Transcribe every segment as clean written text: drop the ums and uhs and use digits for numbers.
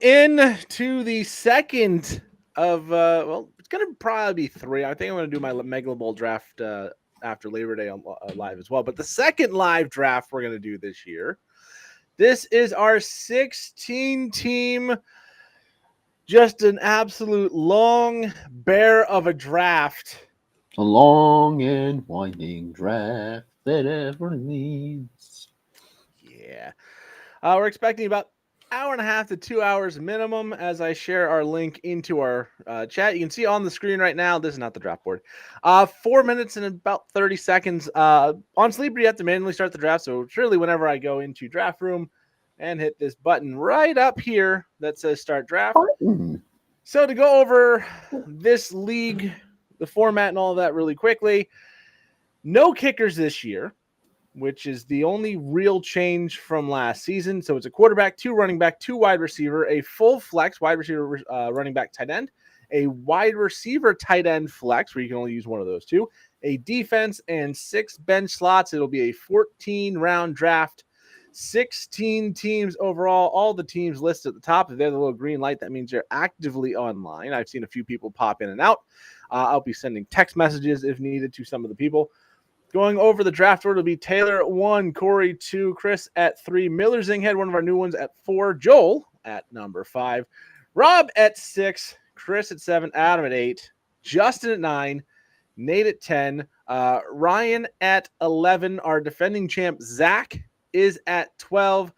into the second of it's gonna probably be three. I think I'm gonna do my Mega Bowl draft after Labor Day on live as well. But the second live draft we're gonna do this year. This is our 16 team, just an absolute long bear of a draft. A long and winding draft that ever leads. Yeah. We're expecting about hour and a half to 2 hours minimum as I share our link into our chat. You can see on the screen right now, this is not the draft board. 4 minutes and about 30 seconds. On Sleeper, you have to manually start the draft. So it's really whenever I go into draft room and hit this button right up here that says start draft. So to go over this league, the format and all of that really quickly, no kickers this year, which is the only real change from last season. So it's a quarterback, 2 running back, 2 wide receiver, a full flex, wide receiver, running back, tight end, a wide receiver, tight end flex, where you can only use one of those 2, a defense, and 6 bench slots. It'll be a 14-round draft, 16 teams overall. All the teams listed at the top. If they're the little green light, that means they're actively online. I've seen a few people pop in and out. I'll be sending text messages if needed to some of the people. Going over the draft order will be Taylor at 1, Corey 2, Chris at 3, Miller Zinghead, one of our new ones, at 4, Joel at number 5, Rob at 6, Chris at 7, Adam at 8, Justin at 9, Nate at 10, Ryan at 11, our defending champ Zach is at 12,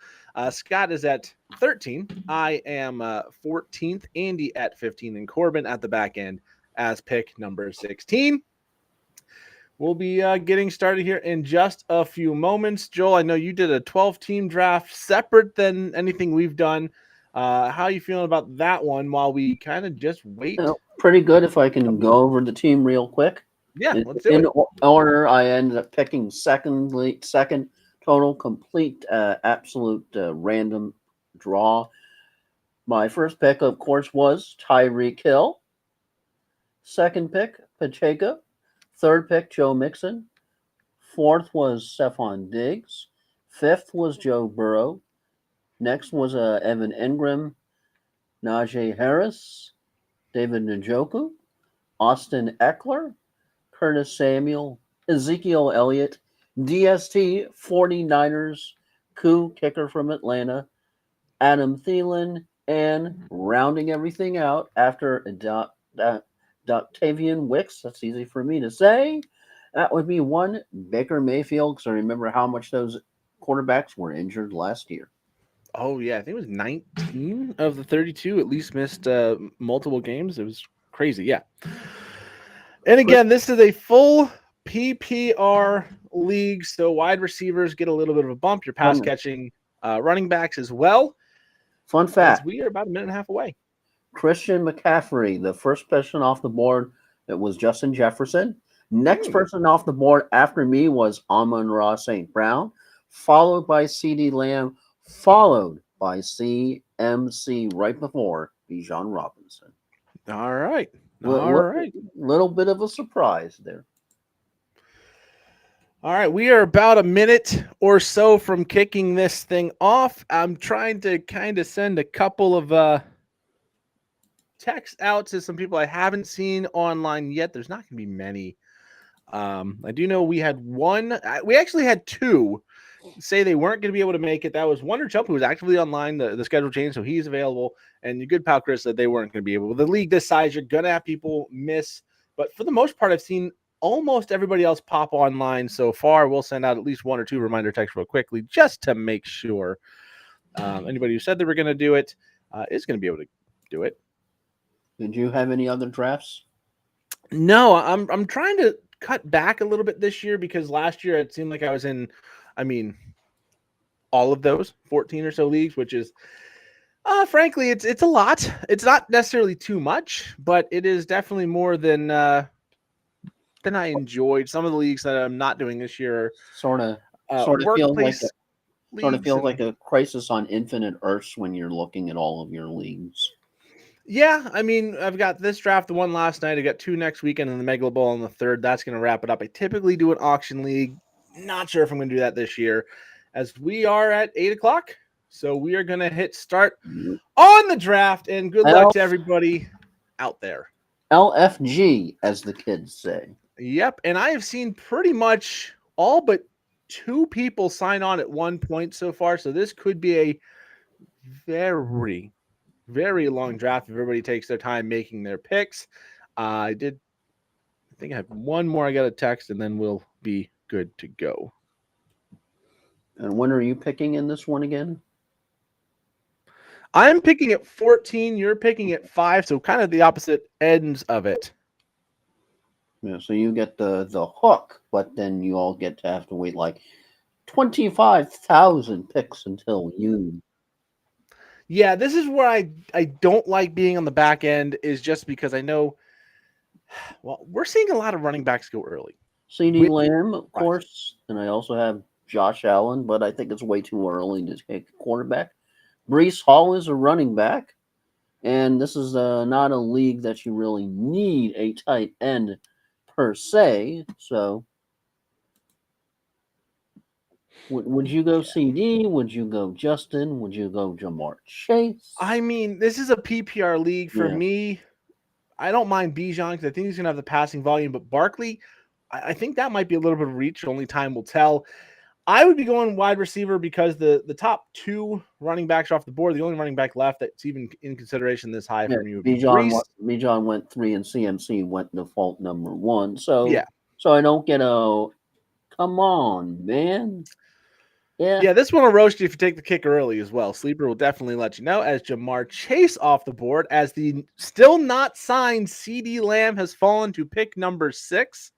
Scott is at 13, I am 14th, Andy at 15, and Corbin at the back end as pick number 16. We'll be getting started here in just a few moments. Joel, I know you did a 12-team draft separate than anything we've done. How are you feeling about that one while we kind of just wait? Pretty good if I can go over the team real quick. Yeah, let's do it. In order, I ended up picking second total, complete, absolute random draw. My first pick, of course, was Tyreek Hill. Second pick, Pacheco. Third pick, Joe Mixon. Fourth was Stephon Diggs. Fifth was Joe Burrow. Next was Evan Engram, Najee Harris, David Njoku, Austin Eckler, Curtis Samuel, Ezekiel Elliott, DST 49ers, Koo, kicker from Atlanta, Adam Thielen, and rounding everything out after Octavian Wicks, that's easy for me to say, that would be one Baker Mayfield, because I remember how much those quarterbacks were injured last year. Oh, yeah. I think it was 19 of the 32 at least missed multiple games. It was crazy. Yeah. And again, this is a full PPR league, so wide receivers get a little bit of a bump. Your pass catching running backs as well. Fun fact. We are about a minute and a half away. Christian McCaffrey, the first person off the board, it was Justin Jefferson. Next person off the board after me was Amon-Ra St. Brown, followed by CeeDee Lamb, followed by CMC right before Bijan Robinson. All right. Little bit of a surprise there. All right, we are about a minute or so from kicking this thing off. I'm trying to kind of send a couple of texts out to some people I haven't seen online yet. There's not going to be many. I do know we had one. We actually had 2 say they weren't going to be able to make it. That was Wonder Chump, who was actively online. The schedule changed, so he's available. And your good pal Chris said they weren't going to be able. With the league this size, you're going to have people miss. But for the most part, I've seen almost everybody else pop online so far. We'll send out at least 1 or 2 reminder texts real quickly just to make sure anybody who said they were going to do it is going to be able to do it. Did you have any other drafts? No, I'm trying to cut back a little bit this year because last year it seemed like I was in, all of those 14 or so leagues, which is, frankly, it's a lot. It's not necessarily too much, but it is definitely more than I enjoyed. Some of the leagues that I'm not doing this year sort of feels like a Crisis on Infinite Earths when you're looking at all of your leagues. Yeah, I've got this draft, the one last night. I got 2 next weekend, and the Mega Bowl on the 3rd. That's going to wrap it up. I typically do an auction league. Not sure if I'm going to do that this year, as we are at 8 o'clock. So we are going to hit start on the draft, and good luck to everybody out there. LFG, as the kids say. Yep, and I have seen pretty much all but 2 people sign on at one point so far, so this could be a very, very long draft if everybody takes their time making their picks. I think I have one more I got to text, and then we'll be good to go. And when are you picking in this one again? I'm picking at 14. You're picking at 5, so kind of the opposite ends of it. Yeah, so you get the hook, but then you all get to have to wait like 25,000 picks until you. Yeah, this is where I don't like being on the back end, is just because I know, well, we're seeing a lot of running backs go early. CeeDee Lamb, of course, and I also have Josh Allen, but I think it's way too early to take a quarterback. Breece Hall is a running back, and this is not a league that you really need a tight end per se. So, would you go CD? Would you go Justin? Would you go Jamar Chase? I mean, this is a PPR league for me. I don't mind Bijan because I think he's going to have the passing volume, but Barkley, I think that might be a little bit of reach. Only time will tell. I would be going wide receiver because the top 2 running backs are off the board. The only running back left that's even in consideration this high for me would be Bijan went 3 and CMC went default number 1. So yeah. So I don't get a come on, man. Yeah, this one will roast you if you take the kicker early as well. Sleeper will definitely let you know as Jamar Chase off the board, as the still not signed CeeDee Lamb has fallen to pick number 6.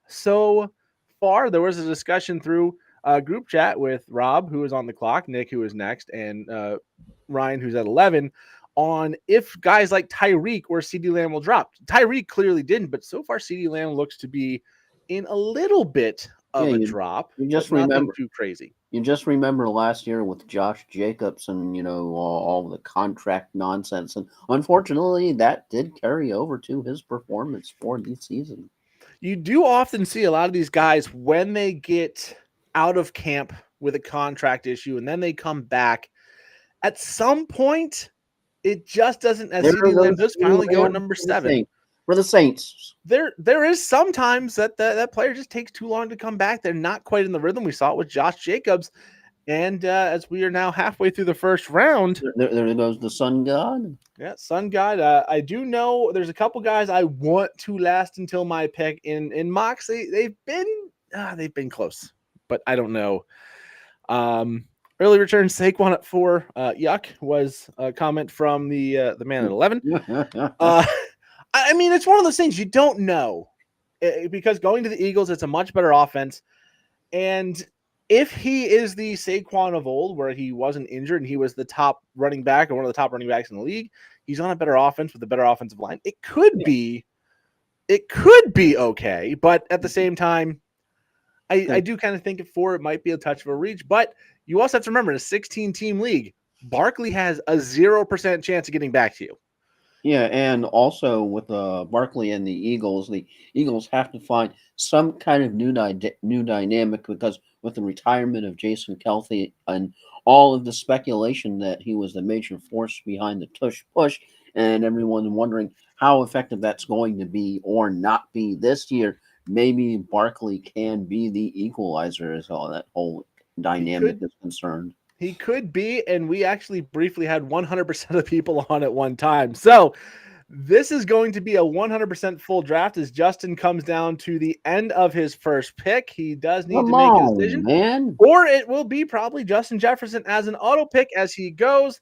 So far, there was a discussion through group chat with Rob, who is on the clock, Nick, who is next, and Ryan, who's at 11, on if guys like Tyreek or CeeDee Lamb will drop. Tyreek clearly didn't, but so far CeeDee Lamb looks to be in a little bit of a drop. You just remember too crazy. You just remember last year with Josh Jacobs and all the contract nonsense, and unfortunately, that did carry over to his performance for the season. You do often see a lot of these guys when they get out of camp with a contract issue and then they come back. At some point, it just doesn't. As CeeDee Lamb does finally go at number 7 for the Saints. There is sometimes that player just takes too long to come back. They're not quite in the rhythm. We saw it with Josh Jacobs, and as we are now halfway through the first round, there goes the Sun God. Yeah, Sun God. I do know there's a couple guys I want to last until my pick in mocks. They've been close, but I don't know. Early return Saquon at 4. Yuck was a comment from the man at 11. I mean, it's one of those things you don't know because going to the Eagles, it's a much better offense. And if he is the Saquon of old, where he wasn't injured and he was the top running back or one of the top running backs in the league, he's on a better offense with a better offensive line. It could be okay. But at the same time, I do kind of think at 4, it might be a touch of a reach. But you also have to remember, in a 16-team league, Barkley has a 0% chance of getting back to you. Yeah, and also with Barkley and the Eagles have to find some kind of new dynamic because with the retirement of Jason Kelce and all of the speculation that he was the major force behind the tush push, and everyone wondering how effective that's going to be or not be this year, maybe Barkley can be the equalizer as all that whole dynamic is concerned. He could be, and we actually briefly had 100% of people on at one time. So this is going to be a 100% full draft as Justin comes down to the end of his first pick. He does need to make a decision, man. Or it will be probably Justin Jefferson as an auto pick as he goes.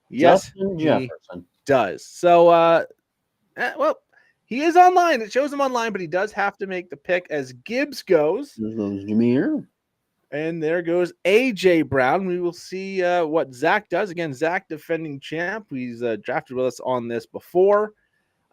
Yes, Justin Jefferson does. So, well, he is online. It shows him online, but he does have to make the pick as Gibbs goes. There goes Jameer. And there goes A.J. Brown. We will see what Zach does. Again, Zach, defending champ. He's drafted with us on this before.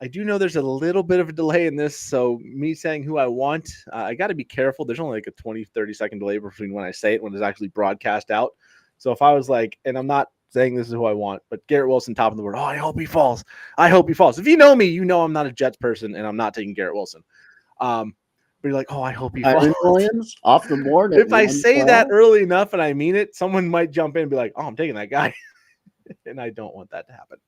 I do know there's a little bit of a delay in this, so me saying who I want, I got to be careful. There's only like a 20, 30-second delay between when I say it, when it's actually broadcast out. So if I was like, and I'm not saying this is who I want, but Garrett Wilson, top of the board. Oh, I hope he falls. I hope he falls. If you know me, you know I'm not a Jets person, and I'm not taking Garrett Wilson. But you're like, oh, I hope he Kyron falls. Williams off the board. At If I say that 112? early enough and I mean it, someone might jump in and be like, oh, I'm taking that guy. And I don't want that to happen.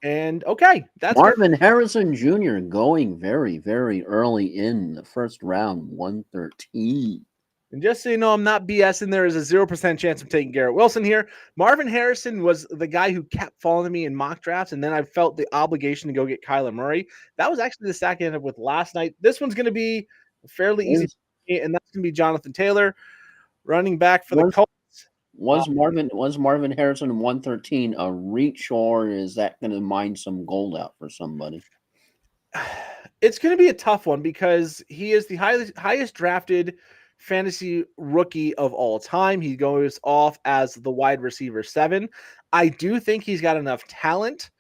And okay, that's Marvin Harrison Jr. going very, very early in the first round, 113. And just so you know, I'm not BSing. There is a 0% chance of taking Garrett Wilson here. Marvin Harrison was the guy who kept falling to me in mock drafts, and then I felt the obligation to go get Kyler Murray. That was actually the stack I ended up with last night. This one's going to be fairly easy, and that's going to be Jonathan Taylor, running back for the Colts. Was Marvin Harrison 113 a reach, or is that going to mine some gold out for somebody? It's going to be a tough one because he is the highest drafted fantasy rookie of all time. He goes off as the wide receiver 7. I do think he's got enough talent.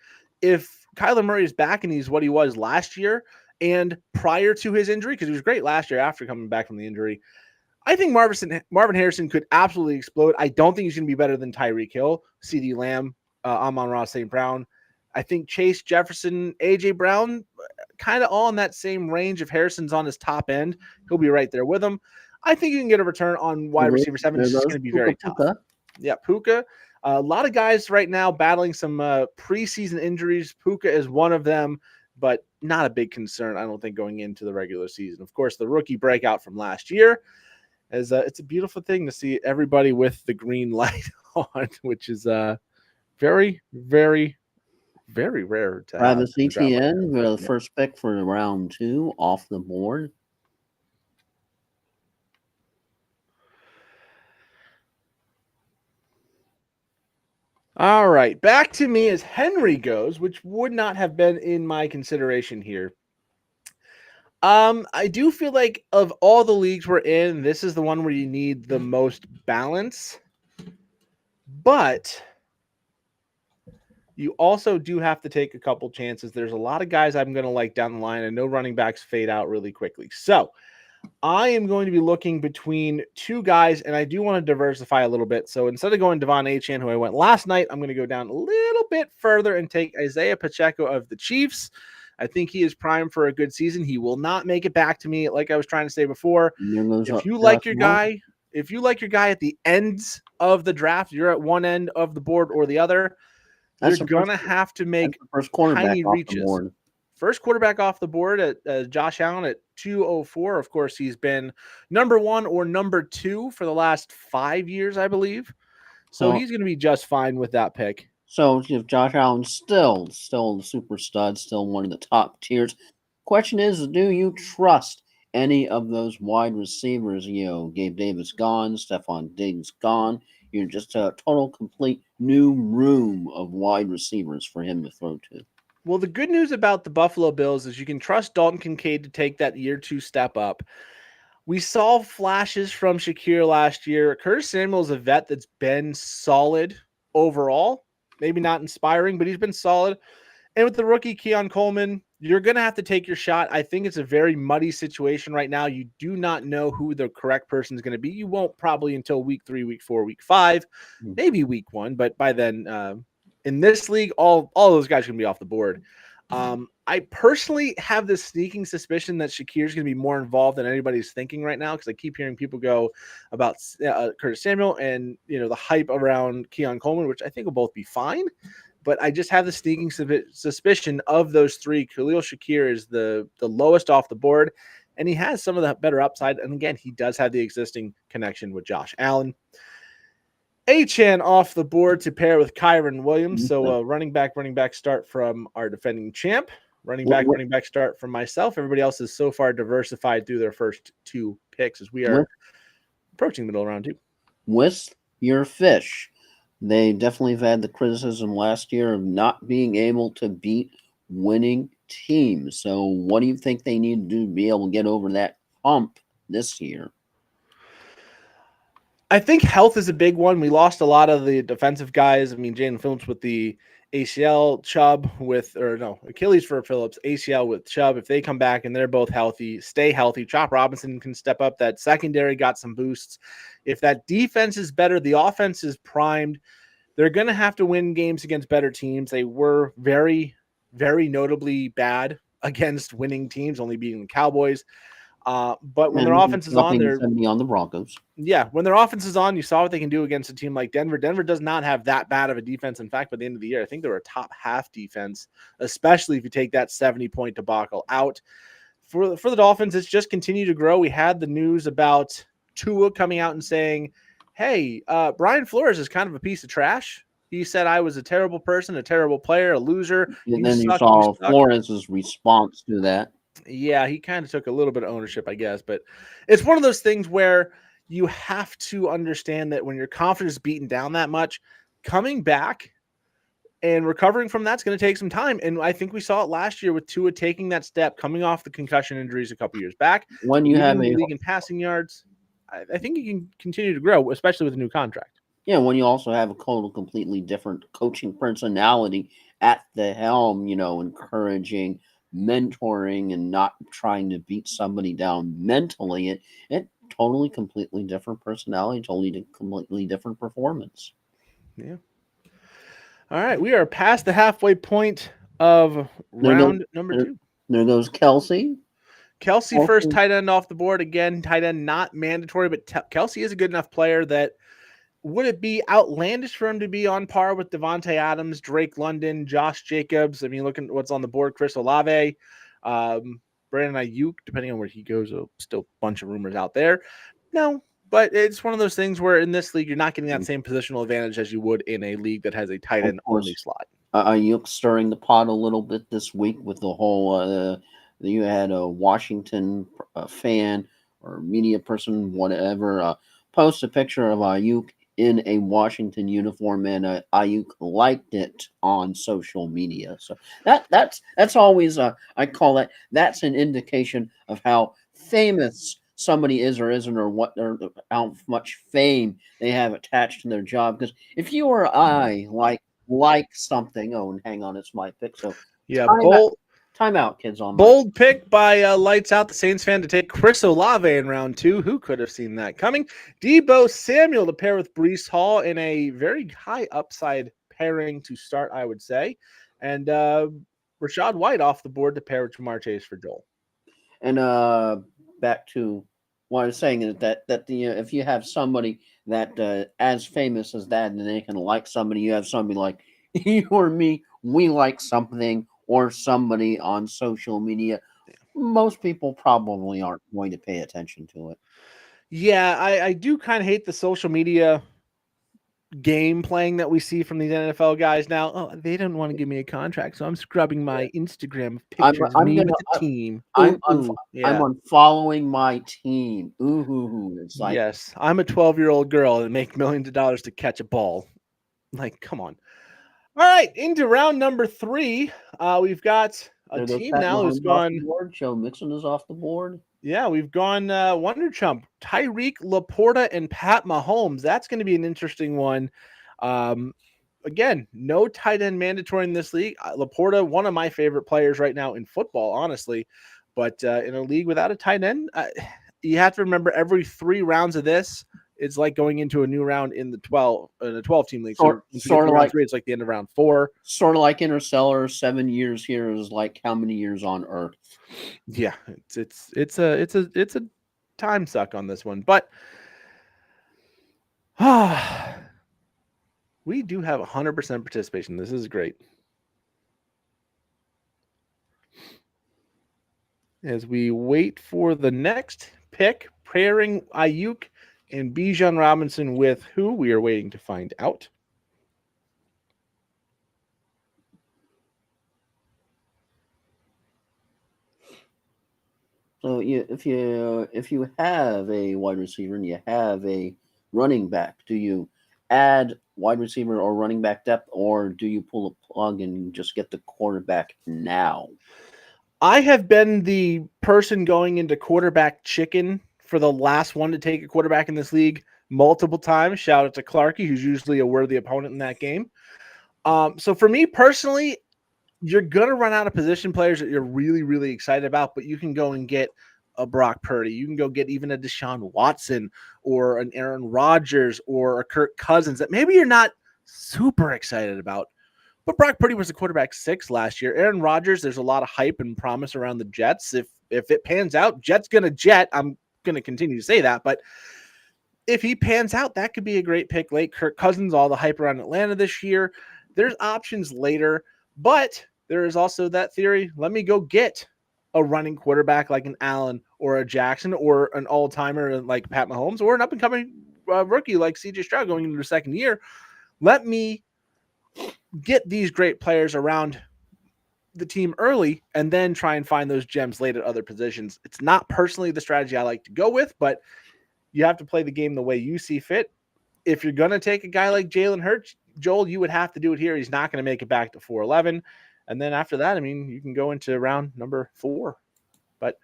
If Kyler Murray is back and he's what he was last year and prior to his injury, because he was great last year after coming back from the injury, I think Marvin Harrison could absolutely explode. I don't think he's going to be better than Tyreek Hill, CeeDee Lamb, Amon-Ra St. Brown. I think Chase Jefferson, A.J. Brown, kind of all in that same range. If Harrison's on his top end, he'll be right there with him. I think you can get a return on wide receiver 7. It's going to be very tough. Yeah, Puka. A lot of guys right now battling some preseason injuries. Puka is one of them, but not a big concern, I don't think, going into the regular season. Of course, the rookie breakout from last year. As it's a beautiful thing to see everybody with the green light on, which is very, very, very rare to have. Travis Etienne, the first pick for round 2, off the board. All right, back to me as Henry goes, which would not have been in my consideration here. I do feel like of all the leagues we're in, this is the one where you need the most balance. But you also do have to take a couple chances. There's a lot of guys I'm going to like down the line, and no running backs fade out really quickly. So I am going to be looking between 2 guys, and I do want to diversify a little bit. So instead of going Devon Achane, who I went last night, I'm going to go down a little bit further and take Isaiah Pacheco of the Chiefs. I think he is primed for a good season. He will not make it back to me, like I was trying to say before. If you like your guy at the ends of the draft, you're at one end of the board or the other, you're going to have to make tiny reaches. First quarterback off the board at Josh Allen at 204. Of course, he's been number 1 or number 2 for the last 5 years, I believe. So he's going to be just fine with that pick. So if Josh Allen's still the super stud, still one of the top tiers. Question is, do you trust any of those wide receivers? Gabe Davis gone, Stephon Diggs gone. You're just a total, complete new room of wide receivers for him to throw to. Well, the good news about the Buffalo Bills is you can trust Dalton Kincaid to take that year 2 step up. We saw flashes from Shakir last year. Curtis Samuel is a vet that's been solid overall. Maybe not inspiring, but he's been solid. And with the rookie Keon Coleman, you're going to have to take your shot. I think it's a very muddy situation right now. You do not know who the correct person is going to be. You won't probably until week 3, week 4, week 5, maybe week 1. But by then, in this league, all those guys are going to be off the board. I personally have this sneaking suspicion that Shakir's going to be more involved than anybody's thinking right now, because I keep hearing people go about Curtis Samuel and the hype around Keon Coleman, which I think will both be fine. But I just have the sneaking suspicion of those 3. Khalil Shakir is the lowest off the board, and he has some of the better upside. And again, he does have the existing connection with Josh Allen. Achane off the board to pair with Kyron Williams. So running back start from our defending champ. Running back start from myself. Everybody else is so far diversified through their first 2 picks as we are approaching the middle of round 2. With your fish, they definitely have had the criticism last year of not being able to beat winning teams. So what do you think they need to do to be able to get over that hump this year? I think health is a big one. We lost a lot of the defensive guys. I mean, Jalen Phillips with the ACL, Achilles for Phillips, ACL with Chubb. If they come back and they're both healthy, stay healthy, Chop Robinson can step up. That secondary got some boosts. If that defense is better, the offense is primed. They're going to have to win games against better teams. They were very very notably bad against winning teams, only beating the Cowboys. But when their And offense is on, dropping 70 on the Broncos. when their offense is on, you saw what they can do against a team like Denver. Denver does not have that bad of a defense. In fact, by the end of the year, I think they were a top half defense, especially if you take that 70-point debacle out. For the Dolphins, it's just continue to grow. We had the news about Tua coming out and saying, hey, Brian Flores is kind of a piece of trash. He said I was a terrible person, a terrible player, a loser. And then you saw Flores' response to that. Yeah, he kind of took a little bit of ownership, I guess. But it's one of those things where you have to understand that when your confidence is beaten down that much, coming back and recovering from that's going to take some time. And I think we saw it last year with Tua taking that step, coming off the concussion injuries a couple years back. When you have a league in passing yards, I think he can continue to grow, especially with a new contract. Yeah, when you also have a completely different coaching personality at the helm, encouraging, mentoring, and not trying to beat somebody down mentally, it totally completely different personality, totally completely different performance. Yeah. All right, we are past the halfway point of round number 2. There goes Kelsey. Kelsey first tight end off the board. Again, tight end not mandatory, but Kelsey is a good enough player that would it be outlandish for him to be on par with Devontae Adams, Drake London, Josh Jacobs? I mean, looking at what's on the board, Chris Olave, Brandon Ayuk, depending on where he goes, still a bunch of rumors out there. No, but it's one of those things where in this league, you're not getting that same positional advantage as you would in a league that has a tight end only slot. Ayuk stirring the pot a little bit this week with the whole you had a Washington fan or media person, whatever, post a picture of Ayuk in a Washington uniform, and Ayuk liked it on social media. So that's always I call that's an indication of how famous somebody is or isn't, or how much fame they have attached to their job. Because if you or I like something, and hang on, it's my pick. So yeah, time out, kids. On bold pick by Lights Out, the Saints fan, to take Chris Olave in round 2. Who could have seen that coming? Deebo Samuel to pair with Breece Hall in a very high upside pairing to start, I would say. And Rachaad White off the board to pair with Ja'Marr Chase for Joel. And back to what I was saying is that if you have somebody that as famous as that, and they can like somebody, you have somebody like you or me, we like something or somebody on social media, most people probably aren't going to pay attention to it. Yeah, I do kind of hate the social media game playing that we see from these NFL guys now. Oh, they don't want to give me a contract, so I'm scrubbing my Instagram pictures of me with the team. I'm unfollowing my team. Ooh, it's like, yes, I'm a 12-year-old girl and make millions of dollars to catch a ball. Like, come on. All right, into round number 3. We've got a team now who's gone. Joe Mixon is off the board. Yeah, we've gone Wonder Chump, Tyreek, Laporta, and Pat Mahomes. That's going to be an interesting one. Again, no tight end mandatory in this league. Laporta, one of my favorite players right now in football, honestly. But in a league without a tight end, you have to remember every 3 rounds of this, it's like going into a new round in the 12-team league. So sort of like 3, it's like the end of round 4. Sort of like Interstellar. 7 years here is like how many years on Earth? Yeah, it's a time suck on this one, but we do have 100% participation. This is great. As we wait for the next pick, pairing Ayuk and Bijan Robinson with who, we are waiting to find out. So if you have a wide receiver and you have a running back, do you add wide receiver or running back depth, or do you pull a plug and just get the quarterback now? I have been the person going into quarterback chicken for the last one to take a quarterback in this league multiple times. Shout out to Clarky, who's usually a worthy opponent in that game. So for me personally, you're going to run out of position players that you're really, really excited about, but you can go and get a Brock Purdy. You can go get even a Deshaun Watson or an Aaron Rodgers or a Kirk Cousins that maybe you're not super excited about, But Brock Purdy was the quarterback 6 last year. Aaron Rodgers, there's a lot of hype and promise around the Jets. If it pans out, Jet's going to jet. I'm going to continue to say that. But if he pans out, that could be a great pick late. Kirk Cousins, all the hype around Atlanta this year. There's options later. But there is also that theory. Let me go get a running quarterback like an Allen or a Jackson or an all-timer like Pat Mahomes or an up-and-coming rookie like CJ Stroud going into the second year. Let me get these great players around the team early and then try and find those gems late at other positions. It's not personally the strategy I like to go with, but you have to play the game the way you see fit. If you're going to take a guy like Jalen Hurts, Joel, you would have to do it here. He's not going to make it back to 411. And then after that, I mean, you can go into round number 4. But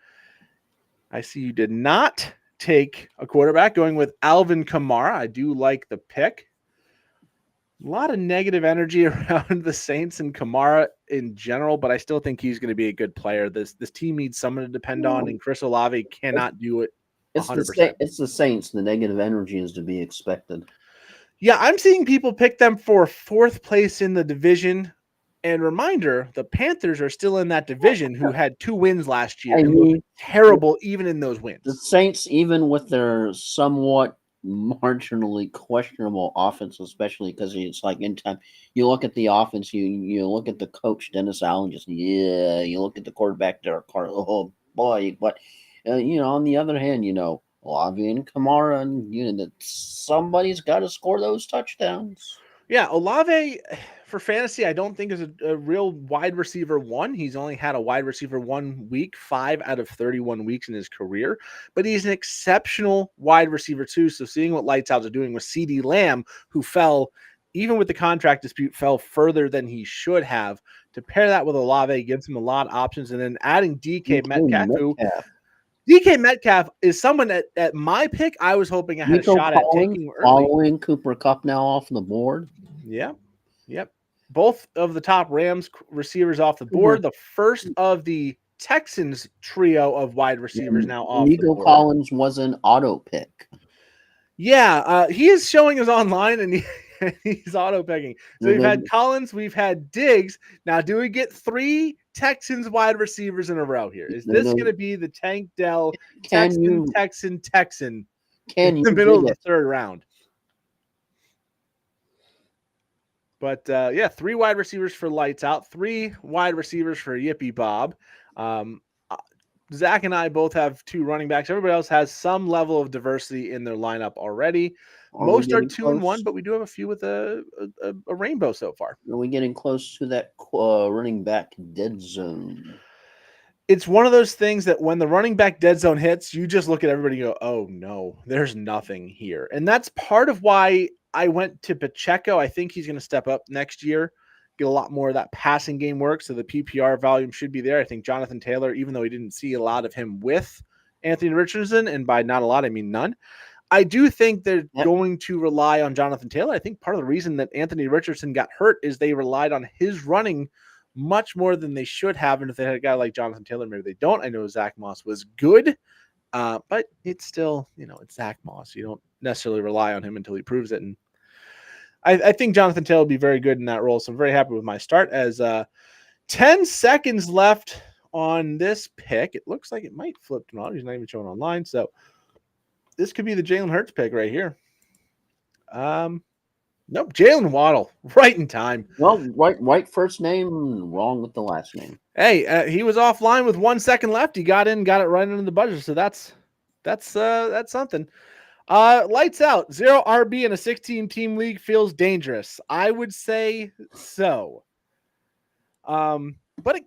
I see you did not take a quarterback going with Alvin Kamara. I do like the pick. A lot of negative energy around the Saints and Kamara in general, but I still think he's going to be a good player. This team needs someone to depend on, and Chris Olave cannot do it 100%. It's the Saints. The negative energy is to be expected. Yeah, I'm seeing people pick them for 4th place in the division. And reminder, the Panthers are still in that division who had 2 wins last year and looked terrible even in those wins. The Saints, even with their somewhat marginally questionable offense, especially because it's like in time, you look at the offense, you look at the coach, Dennis Allen, you look at the quarterback, Derek Carr, oh boy. But, on the other hand, Olave and Kamara, and that somebody's got to score those touchdowns. Yeah, Olave for fantasy, I don't think is a real wide receiver 1. He's only had a wide receiver 1 week, 5 out of 31 weeks in his career, but he's an exceptional wide receiver 2. So seeing what Lights Out are doing with CeeDee Lamb, who fell, even with the contract dispute, fell further than he should have, to pair that with Olave gives him a lot of options. And then adding DK Metcalf, who DK Metcalf is someone at my pick I was hoping I had a shot at taking early. Following Cooper Kupp now off the board. Yeah. Yep. Both of the top Rams receivers off the board. The first of the Texans trio of wide receivers now off the board. Nico Collins was an auto pick. Yeah. He is showing us online and he's auto picking. So we've had Collins, we've had Diggs. Now, do we get 3 Texans wide receivers in a row here? Is this going to be the Tank Dell Texan in the middle of the 3rd round? But 3 wide receivers for Lights Out, 3 wide receivers for Yippee Bob. Zach and I both have 2 running backs. Everybody else has some level of diversity in their lineup already. Most are 2-1, but we do have a few with a rainbow so far. Are we getting close to that running back dead zone? It's one of those things that when the running back dead zone hits, you just look at everybody and go, oh, no, there's nothing here. And that's part of why I went to Pacheco. I think he's going to step up next year, get a lot more of that passing game work, so the PPR volume should be there. I think Jonathan Taylor, even though he didn't see a lot of him with Anthony Richardson, and by not a lot, I mean none, I do think they're going to rely on Jonathan Taylor. I think part of the reason that Anthony Richardson got hurt is they relied on his running much more than they should have. And if they had a guy like Jonathan Taylor, maybe they don't. I know Zach Moss was good, but it's still, it's Zach Moss. You don't necessarily rely on him until he proves it. And I think Jonathan Taylor will be very good in that role. So I'm very happy with my start. As 10 seconds left on this pick. It looks like it might flip to not. He's not even showing online. So this could be the Jalen Hurts pick right here. Nope, Jalen Waddle, right in time. Well, right first name, wrong with the last name. Hey, he was offline with 1 second left. He got in, got it right into the budget. So that's something. Lights Out, 0 RB in a 16-team league feels dangerous. I would say so. But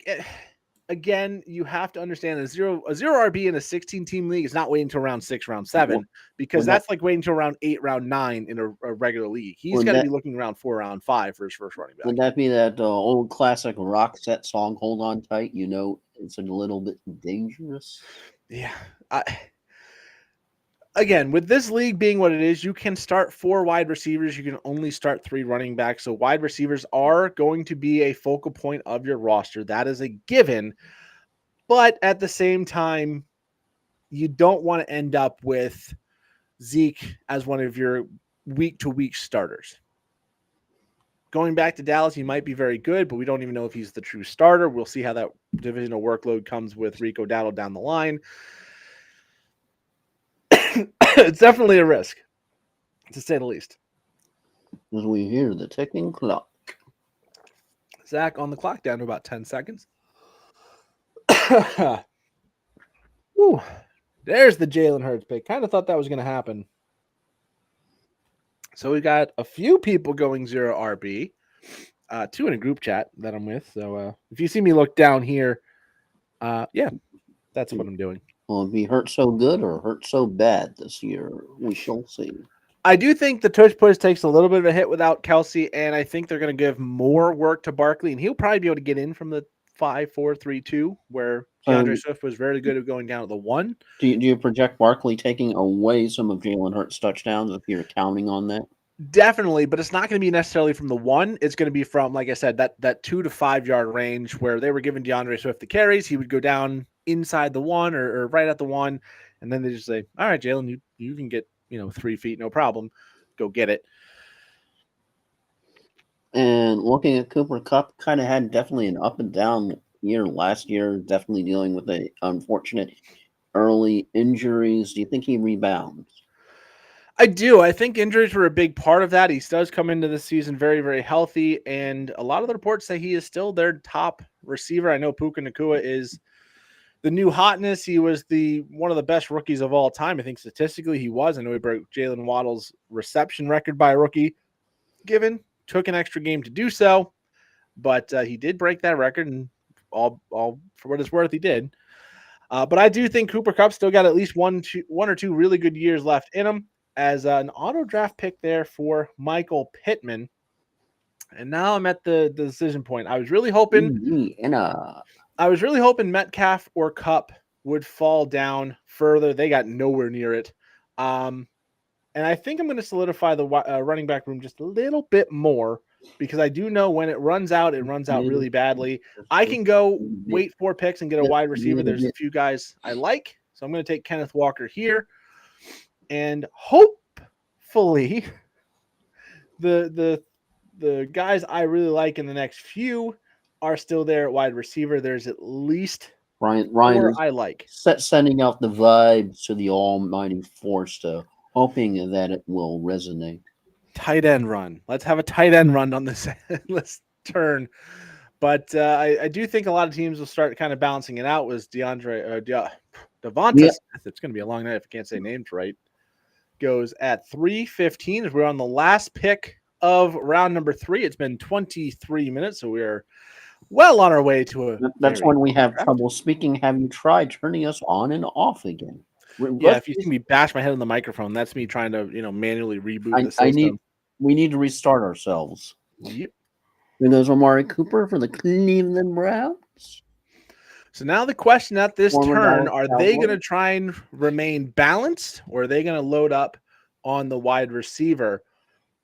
again, you have to understand a zero RB in a 16-team league is not waiting until round 6, round 7, because that's like waiting until round 8, round 9 in a regular league. He's got to be looking around 4, round 5 for his first running back. Would that be that old classic Roxette song, Hold On Tight? It's a little bit dangerous. Yeah. Again, with this league being what it is, you can start 4 wide receivers. You can only start 3 running backs. So wide receivers are going to be a focal point of your roster. That is a given. But at the same time, you don't want to end up with Zeke as one of your week-to-week starters. Going back to Dallas, he might be very good, but we don't even know if he's the true starter. We'll see how that divisional workload comes with Rico Dowdle down the line. It's definitely a risk, to say the least. As we hear the ticking clock. Zach, on the clock, down to about 10 seconds. Ooh, there's the Jalen Hurts pick. Kind of thought that was going to happen. So we got a few people going 0 RB, 2 in a group chat that I'm with. So if you see me look down here, yeah, that's what I'm doing. Will it be hurt so good or hurt so bad this year? We shall see. I do think the tush push takes a little bit of a hit without Kelsey, and I think they're going to give more work to Barkley, and he'll probably be able to get in from the 5-4-3-2, where DeAndre Swift was very good at going down at the 1. Do you project Barkley taking away some of Jalen Hurts' touchdowns if you're counting on that? Definitely, but it's not going to be necessarily from the 1. It's going to be from, like I said, that 2 to 5 yard range where they were giving DeAndre Swift the carries. He would go down inside the 1 or right at the 1, and then they just say, "All right, Jalen, you can get 3 feet, no problem. Go get it." And looking at Cooper Kupp, kind of had definitely an up and down year last year. Definitely dealing with the unfortunate early injuries. Do you think he rebounds? I do. I think injuries were a big part of that. He does come into the season very, very healthy, and a lot of the reports say he is still their top receiver. I know Puka Nacua is the new hotness. He was one of the best rookies of all time. I think statistically he was. I know he broke Jalen Waddle's reception record by a rookie. Took an extra game to do so, but he did break that record, and all for what it's worth, he did. But I do think Cooper Kupp still got at least one or two really good years left in him as an auto draft pick there for Michael Pittman. And now I'm at the decision point. I was really hoping Metcalf or Kupp would fall down further. They got nowhere near it. And I think I'm going to solidify the running back room just a little bit more because I do know when it runs out really badly. I can go wait 4 picks and get a wide receiver. There's a few guys I like. So I'm going to take Kenneth Walker here. And hopefully the guys I really like in the next few are still there at wide receiver. There's at least Ryan I like. Sending out the vibes to the almighty Forster, hoping that it will resonate. Tight end run. Let's have a tight end run on this turn. But I do think a lot of teams will start kind of balancing it out. Was Devonta Smith. It's going to be a long night if I can't say names right. Goes at 3:15. We're on the last pick of round number 3. It's been 23 minutes, so we're well on our way to a. That's when we have trouble speaking. Have you tried turning us on and off again? Yeah, if you see me bash my head on the microphone, that's me trying to manually reboot the system. We need to restart ourselves. Yep. And there's Amari Cooper for the Cleveland Browns. So now the question at this turn, are they going to try and remain balanced, or are they going to load up on the wide receiver?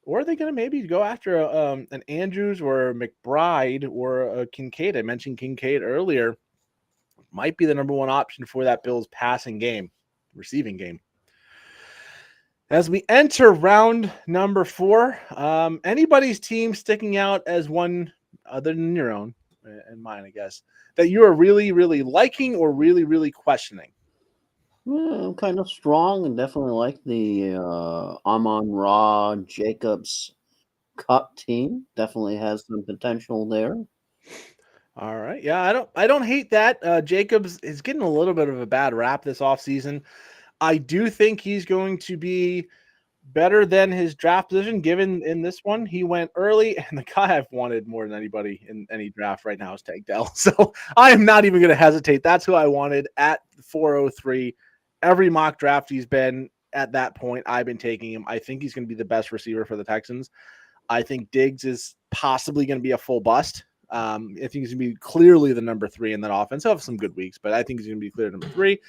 Or are they going to maybe go after an Andrews or a McBride or a Kincaid? I mentioned Kincaid earlier. Might be the number 1 option for that Bills receiving game. As we enter round number 4, anybody's team sticking out as one other than your own and mine, I guess, that you are really, really liking or really, really questioning? I'm kind of strong and definitely like the Amon-Ra Jacobs Cup team. Definitely has some potential there. All right. Yeah, I don't hate that. Jacobs is getting a little bit of a bad rap this offseason. I do think he's going to be better than his draft position, given in this one. He went early, and the guy I've wanted more than anybody in any draft right now is Tank Dell. So I am not even going to hesitate. That's who I wanted at 403. Every mock draft he's been at that point, I've been taking him. I think he's going to be the best receiver for the Texans. I think Diggs is possibly going to be a full bust. I think he's going to be clearly the number 3 in that offense. He'll have some good weeks, but I think he's going to be clear number 3.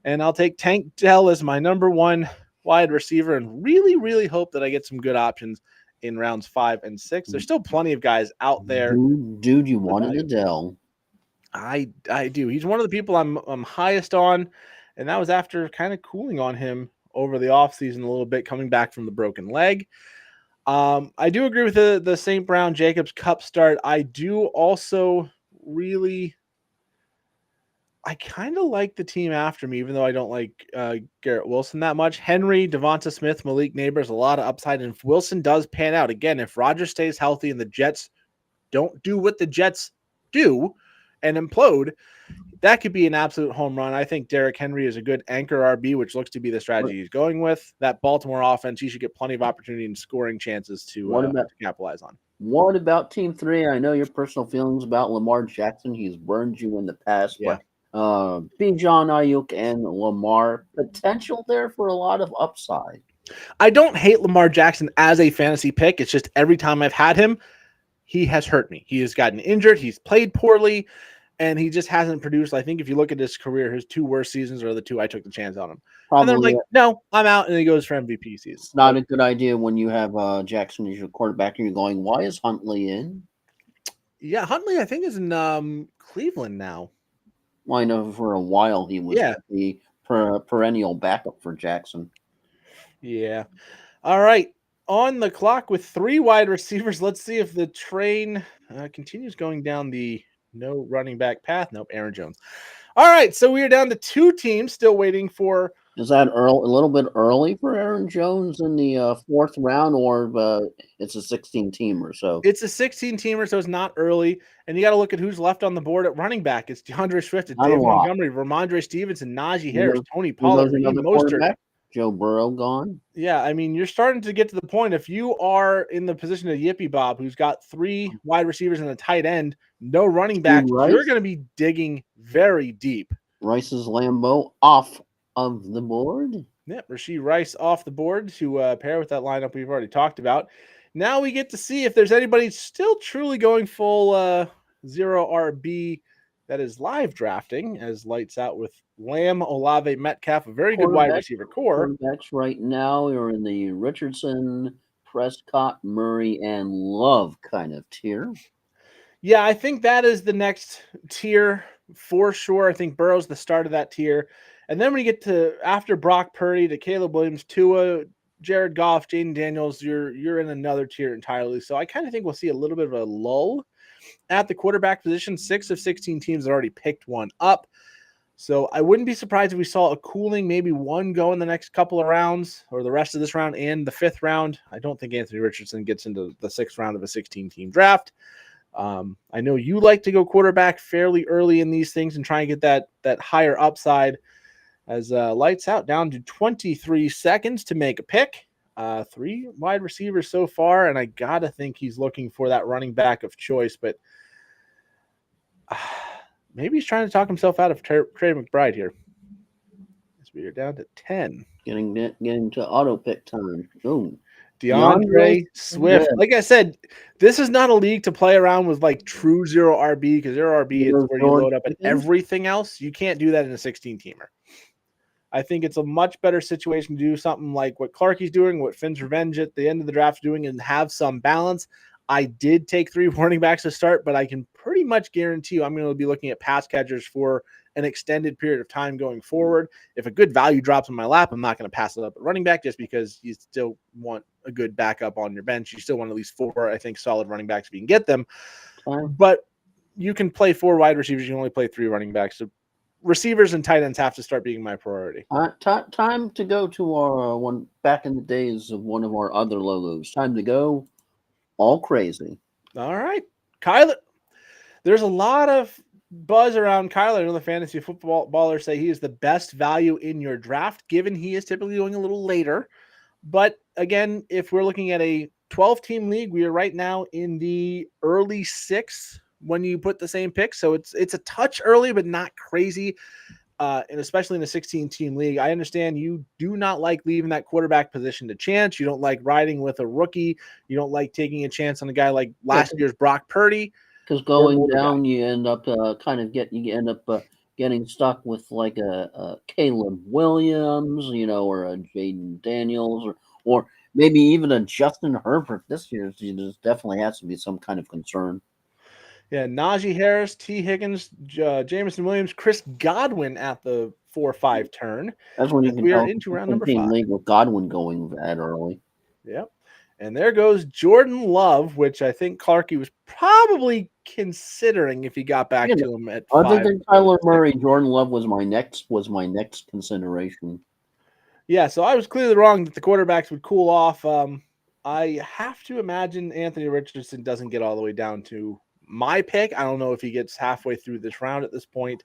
And I'll take Tank Dell as my number 1 wide receiver and really, really hope that I get some good options in rounds 5 and 6. There's still plenty of guys out there. Dude, you wanted Adele. I do. He's one of the people I'm highest on, and that was after kind of cooling on him over the offseason a little bit, coming back from the broken leg. I do agree with the St. Brown Jacobs Cup start. I do also really, I kind of like the team after me, even though I don't like Garrett Wilson that much. Henry, Devonta Smith, Malik Neighbors, a lot of upside. And if Wilson does pan out, again, if Rodgers stays healthy and the Jets don't do what the Jets do and implode, that could be an absolute home run. I think Derrick Henry is a good anchor RB, which looks to be the strategy he's going with. That Baltimore offense, he should get plenty of opportunity and scoring chances to capitalize on. What about Team 3? I know your personal feelings about Lamar Jackson. He's burned you in the past, Yeah. but Bijan, Ayuk, and Lamar, potential there for a lot of upside. I don't hate Lamar Jackson as a fantasy pick. It's just every time I've had him, he has hurt me. He has gotten injured. He's played poorly. And he just hasn't produced. I think if you look at his career, his 2 worst seasons are the 2 I took the chance on him. Probably, and then I'm like, no, I'm out. And he goes for MVP season. It's not a good idea when you have Jackson as your quarterback and you're going, why is Huntley in? Yeah, Huntley, I think, is in Cleveland now. Well, I know for a while he was the perennial backup for Jackson. Yeah. All right. On the clock with 3 wide receivers. Let's see if the train continues going down the no running back path. Nope, Aaron Jones. All right, so we are down to 2 teams still waiting for. Is that a little bit early for Aaron Jones in the 4th round, or it's a 16-teamer? So it's a 16-teamer, so it's not early. And you got to look at who's left on the board at running back. It's DeAndre Swift, it's Dave Montgomery, Ramondre Stevenson, Najee Harris, Tony Pollard, Raheem Mostert. Joe Burrow gone. Yeah, I mean, you're starting to get to the point. If you are in the position of Yippee Bob, who's got 3 wide receivers and a tight end, no running back, you're going to be digging very deep. Rice's Lambeau off of the board. Yeah, Rashee Rice off the board to pair with that lineup we've already talked about. Now we get to see if there's anybody still truly going full 0 RB that is live drafting, as lights out with Lamb, Olave, Metcalf, a very good wide receiver core. Quarterbacks right now are in the Richardson, Prescott, Murray, and Love kind of tier. Yeah, I think that is the next tier for sure. I think Burrow's the start of that tier. And then when you get to after Brock Purdy to Caleb Williams, Tua, Jared Goff, Jaden Daniels, you're in another tier entirely. So I kind of think we'll see a little bit of a lull at the quarterback position. 6 of 16 teams have already picked one up. So I wouldn't be surprised if we saw a cooling, maybe one go in the next couple of rounds or the rest of this round and the 5th round. I don't think Anthony Richardson gets into the 6th round of a 16-team draft. I know you like to go quarterback fairly early in these things and try and get that higher upside. As lights out down to 23 seconds to make a pick. 3 wide receivers so far, and I gotta think he's looking for that running back of choice, but maybe he's trying to talk himself out of Trey McBride here. As we are down to 10. Getting to auto pick time. Boom. DeAndre Swift. Yeah. Like I said, this is not a league to play around with like true 0 RB, because 0 RB is where you load up and everything else. You can't do that in a 16-teamer. I think it's a much better situation to do something like what Clarkie's doing, what Finn's Revenge at the end of the draft is doing, and have some balance. I did take 3 running backs to start, but I can pretty much guarantee you I'm going to be looking at pass catchers for an extended period of time going forward. If a good value drops in my lap, I'm not going to pass it up at running back just because you still want a good backup on your bench. You still want at least 4, I think, solid running backs if you can get them. But you can play 4 wide receivers. You can only play 3 running backs. So receivers and tight ends have to start being my priority. Time to go to our one back in the days of one of our other logos. Time to go all crazy. All right. Kyler. There's a lot of buzz around Kyler. Another fantasy football ballers say he is the best value in your draft, given he is typically going a little later. But again, if we're looking at a 12-team league, we are right now in the early 6th when you put the same pick. So it's a touch early, but not crazy. And especially in a 16-team league, I understand you do not like leaving that quarterback position to chance. You don't like riding with a rookie. You don't like taking a chance on a guy like last year's Brock Purdy. Because going down, you end up getting stuck with like a Caleb Williams, or a Jaden Daniels, or maybe even a Justin Herbert. This year, there definitely has to be some kind of concern. Yeah, Najee Harris, T. Higgins, Jameson Williams, Chris Godwin at the 4-5 turn. That's when you can we are into round number 5. League with Godwin going that early. Yep. And there goes Jordan Love, which I think Clarkey was probably considering if he got back You know, to him at other 5. than Kyler Murray, Jordan Love was my next consideration. Yeah, so I was clearly wrong that the quarterbacks would cool off. I have to imagine Anthony Richardson doesn't get all the way down to my pick. I don't know if he gets halfway through this round at this point,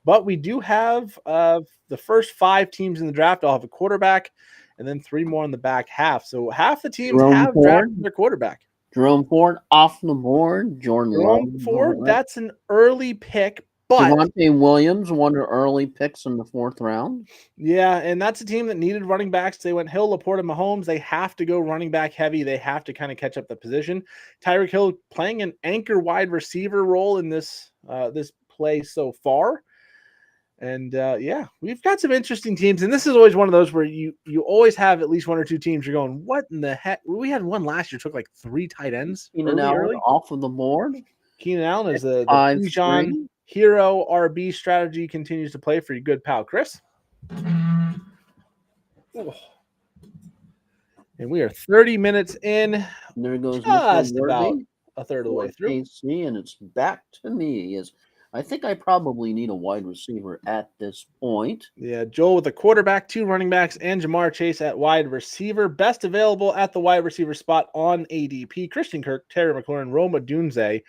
but we do have the first 5 teams in the draft all have a quarterback, and then 3 more in the back half. So half the teams Jerome have Ford? drafted their quarterback. Jerome Ford off the board. Jordan Love. Jerome Ford, that's an early pick, but Javonte Williams, one of the early picks in the 4th round. yeah, and that's a team that needed running backs. They went Hill, Laporta, Mahomes. They have to go running back heavy. They have to kind of catch up the position. Tyreek Hill playing an anchor wide receiver role in this this play so far. And yeah, we've got some interesting teams. And this is always one of those where you always have at least 1 or 2 teams. You're going, what in the heck? We had one last year, took like 3 tight ends early. Off of the board. Keenan Allen is the 5-3. Bijan hero RB strategy continues to play for your good pal, Chris. Oh. And we are 30 minutes in. And there goes just Mr. about Worthy, a third of the way through. KC, and it's back to me. I think I probably need a wide receiver at this point. Yeah, Joel with a quarterback, 2 running backs, and Jamar Chase at wide receiver. Best available at the wide receiver spot on ADP. Christian Kirk, Terry McLaurin, Roma Dunze,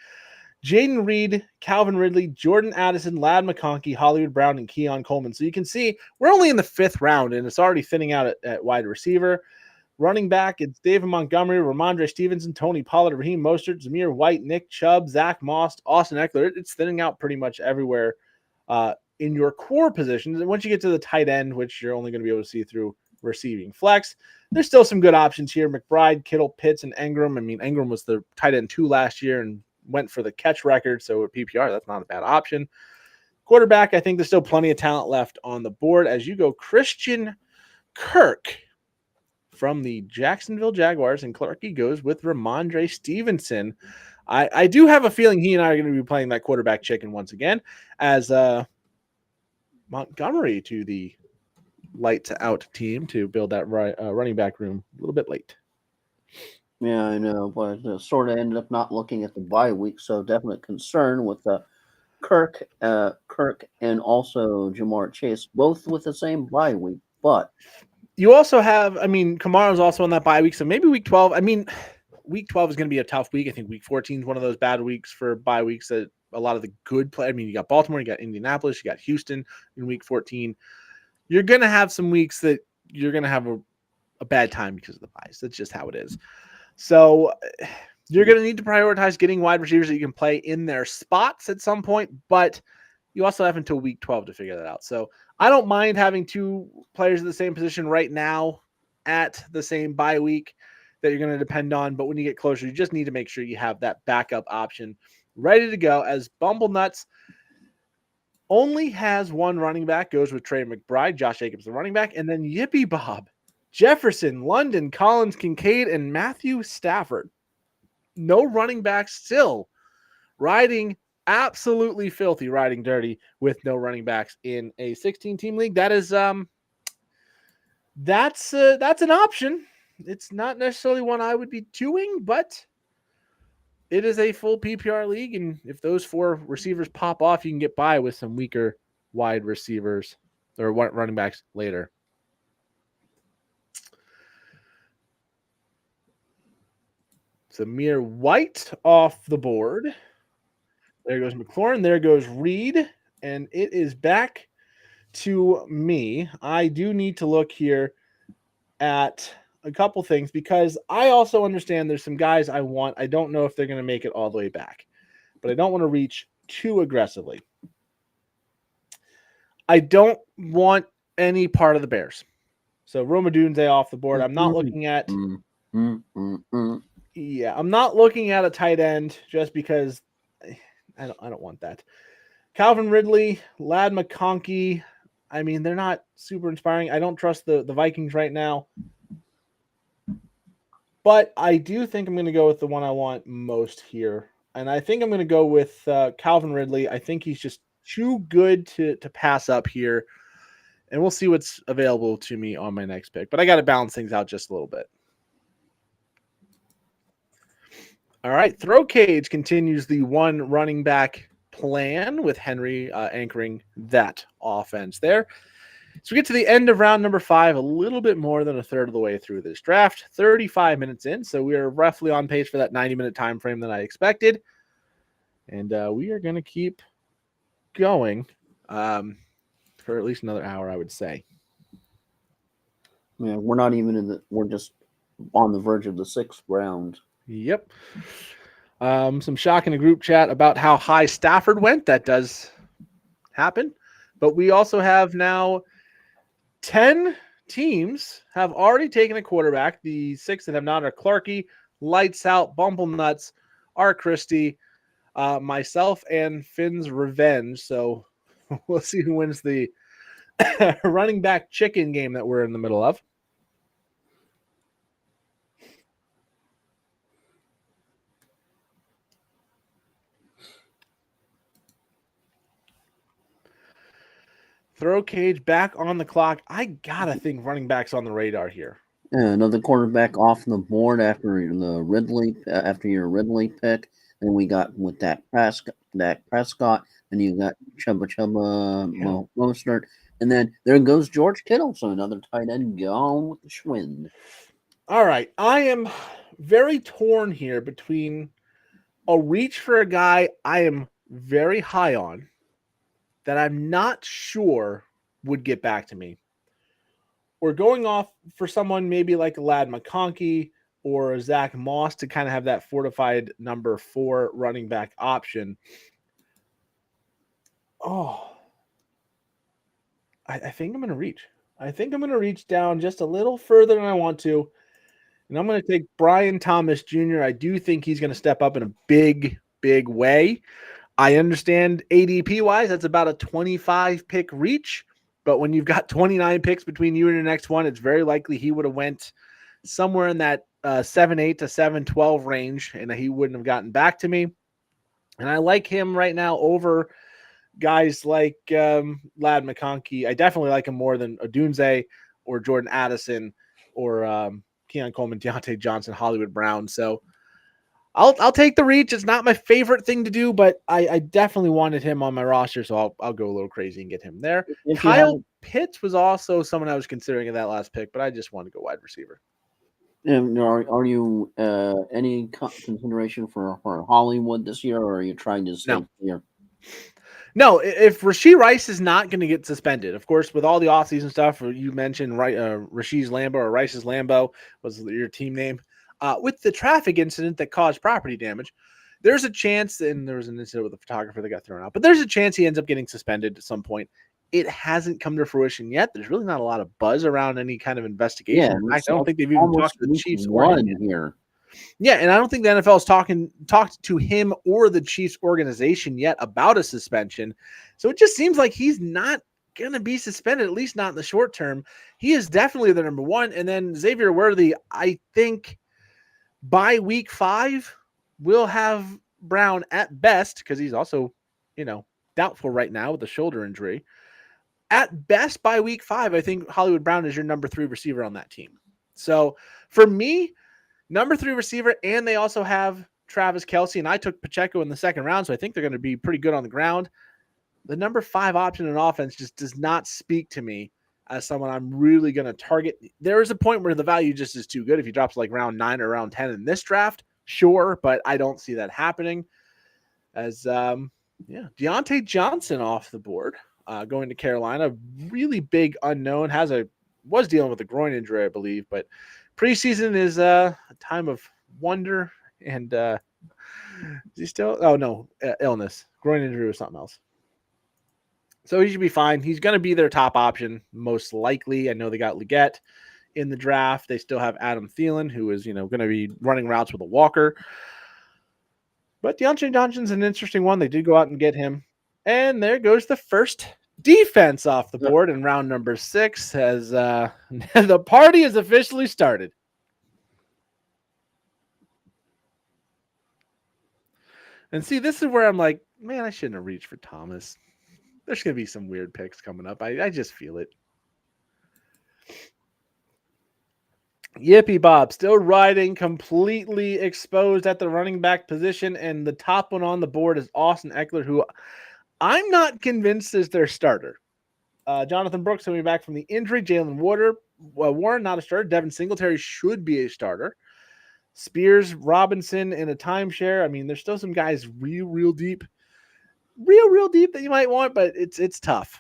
Jaden Reed, Calvin Ridley, Jordan Addison, Ladd McConkey, Hollywood Brown, and Keon Coleman. So you can see we're only in the 5th round, and it's already thinning out at wide receiver. Running back, it's David Montgomery, Ramondre Stevenson, Tony Pollard, Raheem Mostert, Zamir White, Nick Chubb, Zach Moss, Austin Eckler. It's thinning out pretty much everywhere in your core positions. And once you get to the tight end, which you're only going to be able to see through receiving flex, there's still some good options here. McBride, Kittle, Pitts, and Engram. I mean, Engram was the tight end 2 last year and went for the catch record. So at PPR, that's not a bad option. Quarterback, I think there's still plenty of talent left on the board as you go Christian Kirk from the Jacksonville Jaguars, and Clarkey goes with Ramondre Stevenson. I do have a feeling he and I are going to be playing that quarterback chicken once again as Montgomery to the lights out team to build that running back room a little bit late. Yeah, I know, but sort of ended up not looking at the bye week, so definite concern with Kirk and also Jamar Chase, both with the same bye week, but you also have, I mean, Kamara's also on that bye week, so maybe week 12. I mean, week 12 is going to be a tough week. I think week 14 is one of those bad weeks for bye weeks that a lot of the good play. I mean, you got Baltimore, you got Indianapolis, you got Houston in week 14. You're going to have some weeks that you're going to have a bad time because of the byes. That's just how it is. So you're going to need to prioritize getting wide receivers that you can play in their spots at some point, but you also have until week 12 to figure that out. So I don't mind having 2 players in the same position right now at the same bye week that you're going to depend on. But when you get closer, you just need to make sure you have that backup option ready to go, as Bumble Nuts only has 1 running back, goes with Trey McBride, Josh Jacobs, the running back, and then Yippee Bob, Jefferson, London, Collins, Kincaid, and Matthew Stafford. No running back still riding absolutely filthy, riding dirty with no running backs in a 16-team league. That is that's an option. It's not necessarily one I would be doing, but it is a full PPR league, and if those 4 receivers pop off, you can get by with some weaker wide receivers or running backs later. Zamir White off the board. There goes McLaurin. There goes Reed. And it is back to me. I do need to look here at a couple things because I also understand there's some guys I want. I don't know if they're going to make it all the way back, but I don't want to reach too aggressively. I don't want any part of the Bears. So Roma Dunze off the board. I'm not looking at Yeah, I'm not looking at a tight end just because I don't want that. Calvin Ridley, Ladd McConkey. I mean, they're not super inspiring. I don't trust the Vikings right now. But I do think I'm going to go with the one I want most here. And I think I'm going to go with Calvin Ridley. I think he's just too good to pass up here. And we'll see what's available to me on my next pick. But I got to balance things out just a little bit. All right. Throw Cage continues the one running back plan with Henry anchoring that offense there. So we get to the end of round number 5, a little bit more than a third of the way through this draft, 35 minutes in. So we are roughly on pace for that 90-minute time frame that I expected. And we are going to keep going for at least another hour, I would say. Yeah, we're not even we're just on the verge of the 6th round. Yep. Some shock in the group chat about how high Stafford went. That does happen. But we also have now 10 teams have already taken a quarterback. The 6 that have not are Clarkey, Lights Out, Bumble Nuts, R. Christie, myself, and Finn's Revenge. So we'll see who wins the running back chicken game that we're in the middle of. Throw Cage back on the clock. I gotta think running back's on the radar here. Another quarterback off the board after your Ridley pick. And we got with Dak Prescott, and you got Chubba Mostert, and then there goes George Kittle, so another tight end gone with the Schwinn. All right, I am very torn here between a reach for a guy I am very high on that I'm not sure would get back to me, or going off for someone maybe like a Ladd McConkey or a Zach Moss to kind of have that fortified number 4 running back option. Oh, I think I'm going to reach. I think I'm going to reach down just a little further than I want to. And I'm going to take Brian Thomas Jr. I do think he's going to step up in a big, big way. I understand ADP-wise, that's about a 25-pick reach. But when you've got 29 picks between you and your next one, it's very likely he would have went somewhere in that 7-8 to 7-12 range, and he wouldn't have gotten back to me. And I like him right now over guys like Ladd McConkey. I definitely like him more than Odunze or Jordan Addison or Keon Coleman, Deontay Johnson, Hollywood Brown. So I'll take the reach. It's not my favorite thing to do, but I definitely wanted him on my roster, so I'll go a little crazy and get him there. Kyle Pitts was also someone I was considering in that last pick, but I just wanted to go wide receiver. Are you any consideration for Hollywood this year, or are you trying to stay here? No, if Rashee Rice is not going to get suspended, of course, with all the offseason stuff, you mentioned Rashee's Lambo or Rice's Lambo was your team name. With the traffic incident that caused property damage, there's a chance, and there was an incident with a photographer that got thrown out, but there's a chance he ends up getting suspended at some point. It hasn't come to fruition yet. There's really not a lot of buzz around any kind of investigation. Yeah, in fact, I don't think they've even talked to the Chiefs or here. Yeah, and I don't think the NFL has talked to him or the Chiefs organization yet about a suspension. So it just seems like he's not going to be suspended, at least not in the short term. He is definitely the number 1. And then Xavier Worthy, I think by week 5, we'll have Brown at best, because he's also, doubtful right now with the shoulder injury. At best by week 5, I think Hollywood Brown is your number 3 receiver on that team. So for me, number 3 receiver, and they also have Travis Kelce, and I took Pacheco in the second round, so I think they're going to be pretty good on the ground. The number 5 option in offense just does not speak to me as someone I'm really going to target. There is a point where the value just is too good. If he drops like round 9 or round 10 in this draft, sure, but I don't see that happening. As Deontay Johnson off the board, going to Carolina, really big unknown. Was dealing with a groin injury, I believe, but preseason is a time of wonder. And is he still? Oh no, illness, groin injury, or something else. So he should be fine. He's going to be their top option, most likely. I know they got Leggett in the draft. They still have Adam Thielen, who is, going to be running routes with a walker. But Deontay Johnson's an interesting one. They did go out and get him. And there goes the first defense off the board in round number 6 as the party has officially started. And see, this is where I'm like, man, I shouldn't have reached for Thomas. There's going to be some weird picks coming up. I just feel it. Yippee Bob still riding, completely exposed at the running back position, and the top one on the board is Austin Eckler, who I'm not convinced is their starter. Jonathan Brooks coming back from the injury. Jalen Warren not a starter. Devin Singletary should be a starter. Spears, Robinson in a timeshare. I mean, there's still some guys real deep that you might want, but it's tough.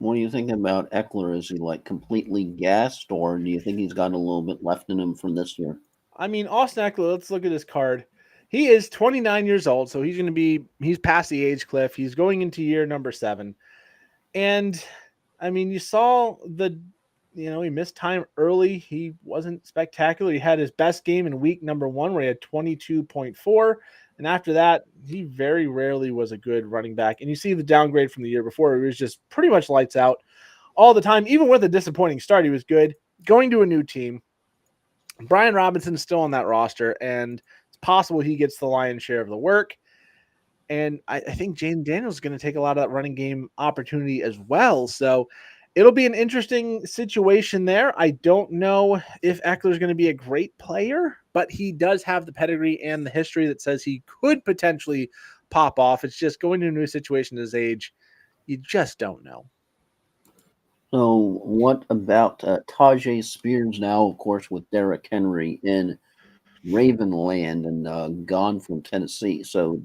What do you think about Eckler? Is he like completely gassed, or do you think he's got a little bit left in him from this year? I mean, Austin Eckler, let's look at his card. He is 29 years old, so he's past the age cliff. He's going into year number 7. And I mean, you saw he missed time early. He wasn't spectacular. He had his best game in week number 1 where he had 22.4. And after that, he very rarely was a good running back. And you see the downgrade from the year before. It was just pretty much lights out all the time. Even with a disappointing start, he was good. Going to a new team. Brian Robinson is still on that roster, and it's possible he gets the lion's share of the work. And I think Jaden Daniels is going to take a lot of that running game opportunity as well. So it'll be an interesting situation there. I don't know if Eckler is going to be a great player, but he does have the pedigree and the history that says he could potentially pop off. It's just going to a new situation at his age. You just don't know. So, what about Tajay Spears now, of course, with Derrick Henry in Ravenland and gone from Tennessee? So,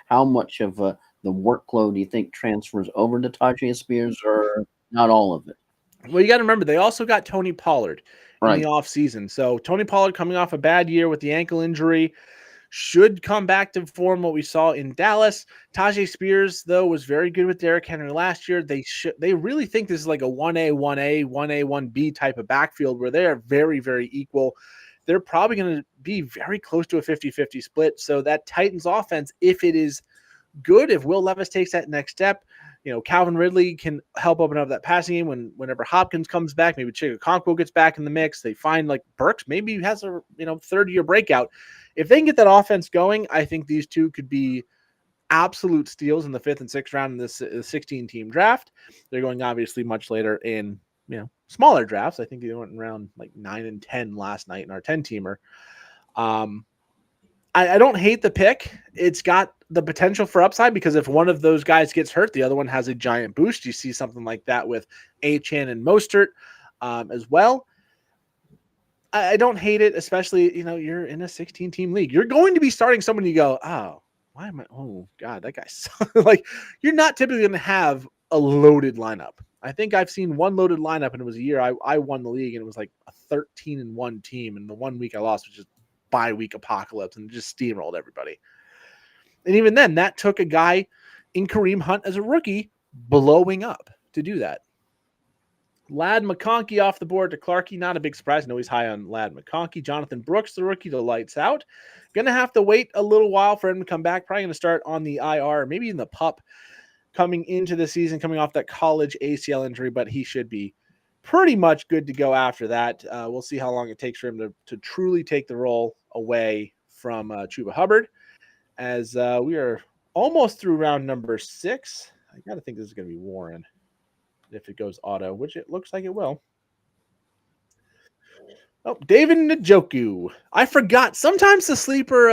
how much of the workload do you think transfers over to Tajay Spears, or not all of it? Well, you got to remember, they also got Tony Pollard in Right. the offseason. So Tony Pollard coming off a bad year with the ankle injury should come back to form what we saw in Dallas. Tajay Spears, though, was very good with Derrick Henry last year. They really think this is like a 1A, 1A, 1A, 1B type of backfield where they are very, very equal. They're probably going to be very close to a 50-50 split. So that Titans offense, if it is good, if Will Levis takes that next step, Calvin Ridley can help open up that passing game whenever Hopkins comes back. Maybe Okonkwo gets back in the mix. They find like Burks, maybe he has a third-year breakout. If they can get that offense going, I think these two could be absolute steals in the 5th and 6th round in this 16-team draft. They're going obviously much later in smaller drafts. I think they went around like 9 and 10 last night in our 10-teamer. I don't hate the pick. It's got the potential for upside because if one of those guys gets hurt, the other one has a giant boost. You see something like that with Achane and Mostert as well. I don't hate it, especially, you're in a 16-team league. You're going to be starting someone you go, oh, why am I? Oh, God, that guy's like, you're not typically going to have a loaded lineup. I think I've seen one loaded lineup, and it was a year I won the league, and it was like a 13-1 team. And the 1 week I lost was just bye-week apocalypse and just steamrolled everybody. And even then, that took a guy in Kareem Hunt as a rookie blowing up to do that. Ladd McConkey off the board to Clarkey. Not a big surprise. I know he's high on Ladd McConkey. Jonathan Brooks, the rookie, to lights out. Going to have to wait a little while for him to come back. Probably going to start on the IR, maybe in the PUP coming into the season, coming off that college ACL injury, but he should be pretty much good to go after that. We'll see how long it takes for him to truly take the role away from Chuba Hubbard, as we are almost through round number 6. I got to think this is going to be Warren if it goes auto, which it looks like it will. Oh, David Njoku. I forgot. Sometimes the sleeper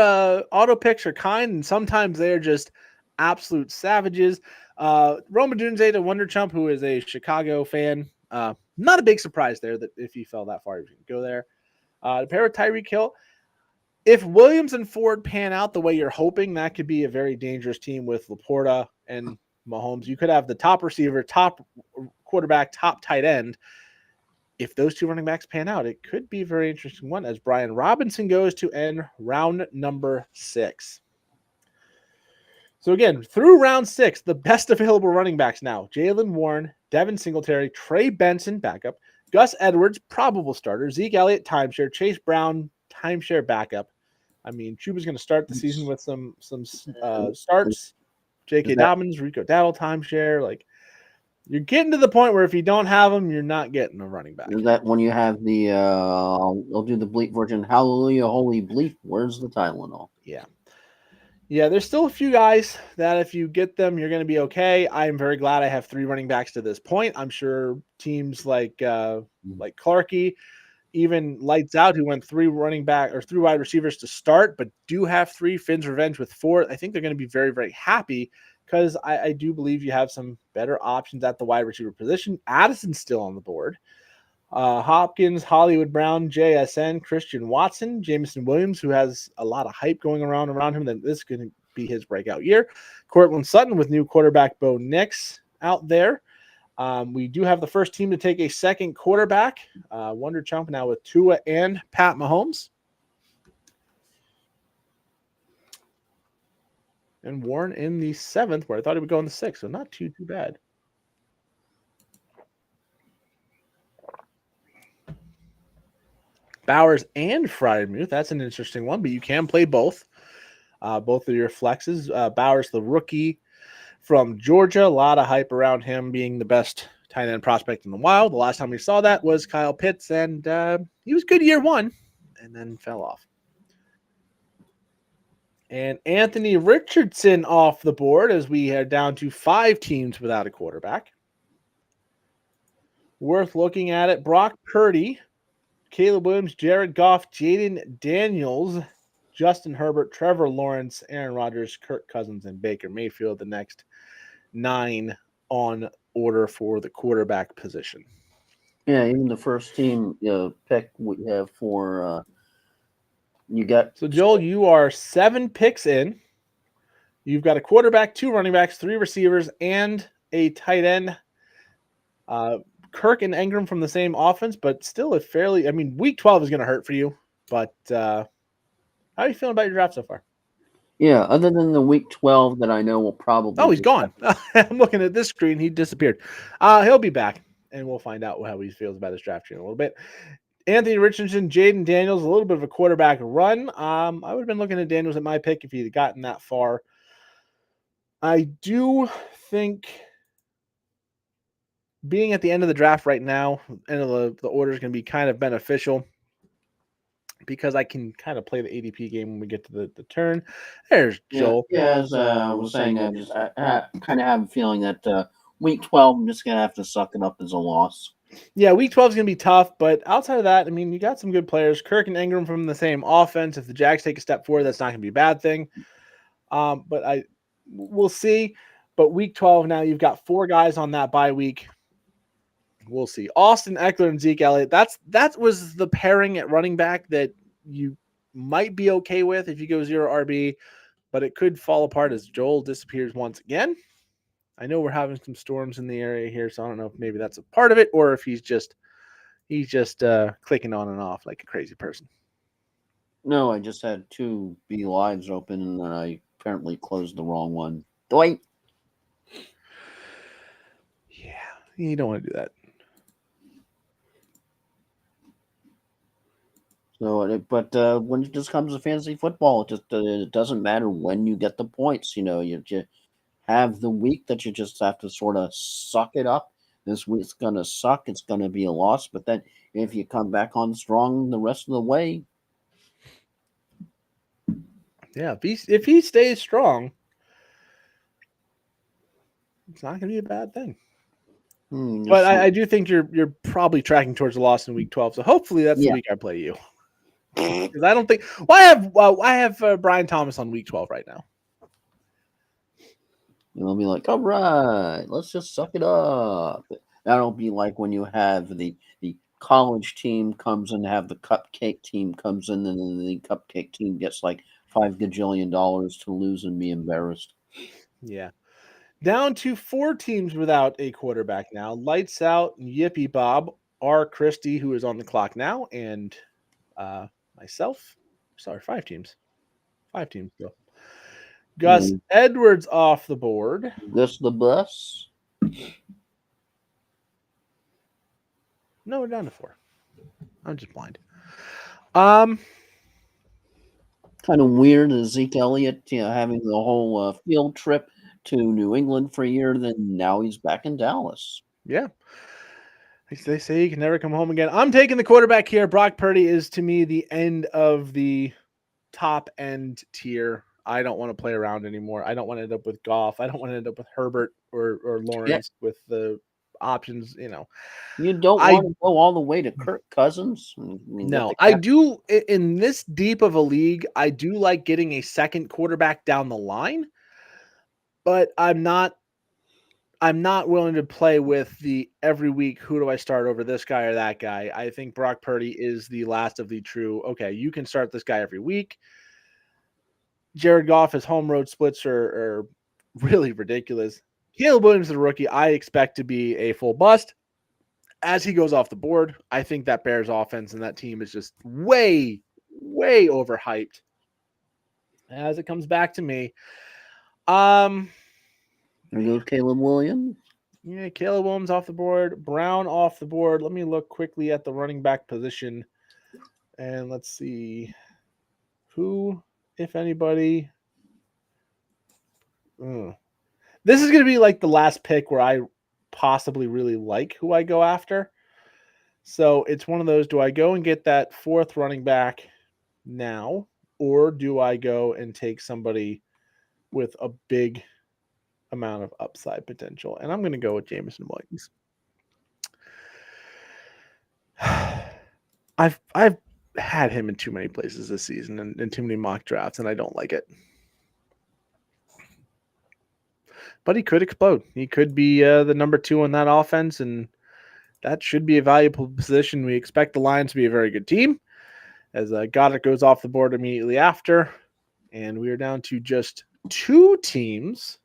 auto picks are kind, and sometimes they're just absolute savages. Roma Dunze to Wonder Chump, who is a Chicago fan. Not a big surprise there that if he fell that far, he was going to go there. To pair with Tyreek Hill, if Williams and Ford pan out the way you're hoping, that could be a very dangerous team with Laporta and Mahomes. You could have the top receiver, top quarterback, top tight end. If those two running backs pan out, it could be a very interesting one as Brian Robinson goes to end round number 6. So again, through round 6, the best available running backs now: Jalen Warren, Devin Singletary, Trey Benson, backup, Gus Edwards, probable starter, Zeke Elliott, timeshare, Chase Brown, timeshare, backup. I mean, Chuba's going to start the season with some starts. J.K. Dobbins, Rico Dowdle, timeshare. Like, you're getting to the point where if you don't have them, you're not getting a running back. Is that when you have the I'll do the bleep version? Hallelujah, holy bleep. Where's the Tylenol? Yeah. Yeah, there's still a few guys that if you get them, you're going to be okay. I'm very glad I have 3 running backs to this point. I'm sure teams like Clarkey, even Lights Out, who went 3 wide receivers to start, but do have 3 Finn's Revenge with 4. I think they're going to be very, very happy because I do believe you have some better options at the wide receiver position. Addison's still on the board. Hopkins, Hollywood Brown, JSN, Christian Watson, Jameson Williams, who has a lot of hype going around him, that this is going to be his breakout year. Cortland Sutton with new quarterback Bo Nix out there. We do have the first team to take a second quarterback. Wonder Chump now with Tua and Pat Mahomes. And Warren in the 7th, where I thought he would go in the 6th, so not too bad. Bowers and Freiermuth. That's an interesting one, but you can play both. Both of your flexes. Bowers, the rookie from Georgia. A lot of hype around him being the best tight end prospect in the wild. The last time we saw that was Kyle Pitts, and he was good year 1 and then fell off. And Anthony Richardson off the board as we are down to 5 teams without a quarterback. Worth looking at it. Brock Purdy, Caleb Williams, Jared Goff, Jaden Daniels, Justin Herbert, Trevor Lawrence, Aaron Rodgers, Kirk Cousins, and Baker Mayfield, the next 9 on order for the quarterback position. Yeah, even the first team pick we have for you got. So, Joel, you are 7 picks in. You've got a quarterback, 2 running backs, 3 receivers, and a tight end. Kirk and Engram from the same offense, but still week 12 is going to hurt for you. But how are you feeling about your draft so far? Yeah, other than the week 12 that I know will probably. Oh, he's gone. I'm looking at this screen. He disappeared. He'll be back, and we'll find out how he feels about his draft in a little bit. Anthony Richardson, Jaden Daniels, a little bit of a quarterback run. I would have been looking at Daniels at my pick if he had gotten that far. I do think being at the end of the draft right now, end of the order is going to be kind of beneficial because I can kind of play the ADP game when we get to the turn. There's Joel. Yeah, as I was saying, I kind of have a feeling that week 12, I'm just going to have to suck it up as a loss. Yeah, week 12 is going to be tough, but outside of that, you got some good players. Kirk and Engram from the same offense. If the Jags take a step forward, that's not going to be a bad thing. But we'll see. But week 12 now, you've got 4 guys on that bye week. We'll see. Austin Eckler and Zeke Elliott. That was the pairing at running back that you might be okay with if you go 0 RB, but it could fall apart as Joel disappears once again. I know we're having some storms in the area here, so I don't know if maybe that's a part of it or if he's just clicking on and off like a crazy person. No, I just had 2 B Lives open and then I apparently closed the wrong one. Dwight. Yeah, you don't want to do that. So, but when it just comes to fantasy football, it doesn't matter when you get the points. You just have the week that you just have to sort of suck it up. This week's going to suck. It's going to be a loss. But then if you come back on strong the rest of the way. Yeah, if he stays strong, it's not going to be a bad thing. But I do think you're probably tracking towards a loss in week 12. So hopefully that's the week I play you. Because I don't think I have Brian Thomas on week 12 right now. It'll be like, all right, let's just suck it up. That'll be like when you have the college team comes and have the cupcake team comes in, and then the cupcake team gets like $5 gajillion to lose and be embarrassed. Yeah. Down to 4 teams without a quarterback now. Lights Out, Yippee Bob, R. Christie, who is on the clock now, and myself. Sorry, 5 teams. 5 teams still. Gus Edwards off the board. Gus the bus? No, we're down to 4. I'm just blind. Kind of weird is Zeke Elliott, having the whole field trip to New England for a year, then now he's back in Dallas. Yeah. They say he can never come home again. I'm taking the quarterback here. Brock Purdy is, to me, the end of the top end tier I don't want to play around anymore. I don't want to end up with Goff. I don't want to end up with Herbert or Lawrence with the options. You don't I want to go all the way to Kirk Cousins. I mean, get no, the I cap. do in this deep of a league. I do like getting a second quarterback down the line, but I'm not willing to play with the every week. Who do I start over this guy or that guy? I think Brock Purdy is the last of the true. Okay, you can start this guy every week. Jared Goff, his home road splits are really ridiculous. Caleb Williams, the rookie, I expect to be a full bust as he goes off the board. I think that Bears offense and that team is just way, way overhyped. As it comes back to me, There goes Caleb Williams. yeah, Caleb Williams off the board, Brown off the board. Let me look quickly at the running back position, and let's see who, if anybody. This is going to be like the last pick where I possibly really like who I go after. So it's one of those, do I go and get that fourth running back now, or do I go and take somebody with a big amount of upside potential? And I'm going to go with Jameson Williams. I've had him in too many places this season and too many mock drafts, and I don't like it. But he could explode. He could be the number 2 on that offense, and that should be a valuable position. We expect the Lions to be a very good team, as Goddard goes off the board immediately after, and we are down to just 2 teams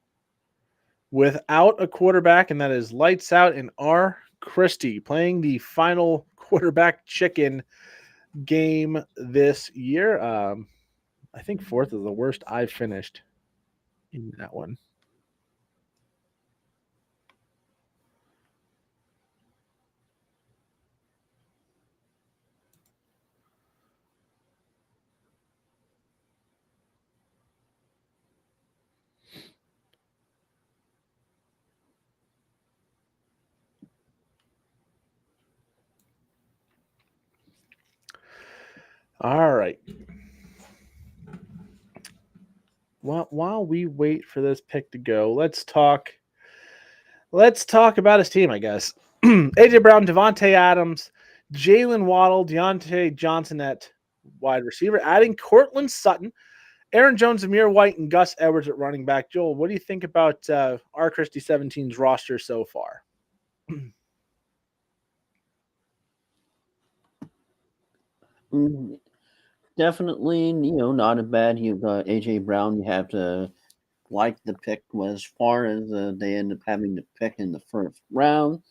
without a quarterback, and that is Lights Out and R. Christie playing the final quarterback chicken game this year. I think 4th is the worst I've finished in that one. All right. Well, while we wait for this pick to go, let's talk about his team, I guess. AJ Brown, Devontae Adams, Jalen Waddle, Deontay Johnson at wide receiver, adding Cortland Sutton, Aaron Jones, Amir White, and Gus Edwards at running back. Joel, what do you think about R. Christie 17's roster so far? Definitely, not a bad. You've got AJ Brown. You have to like the pick as far as they end up having to pick in the first round.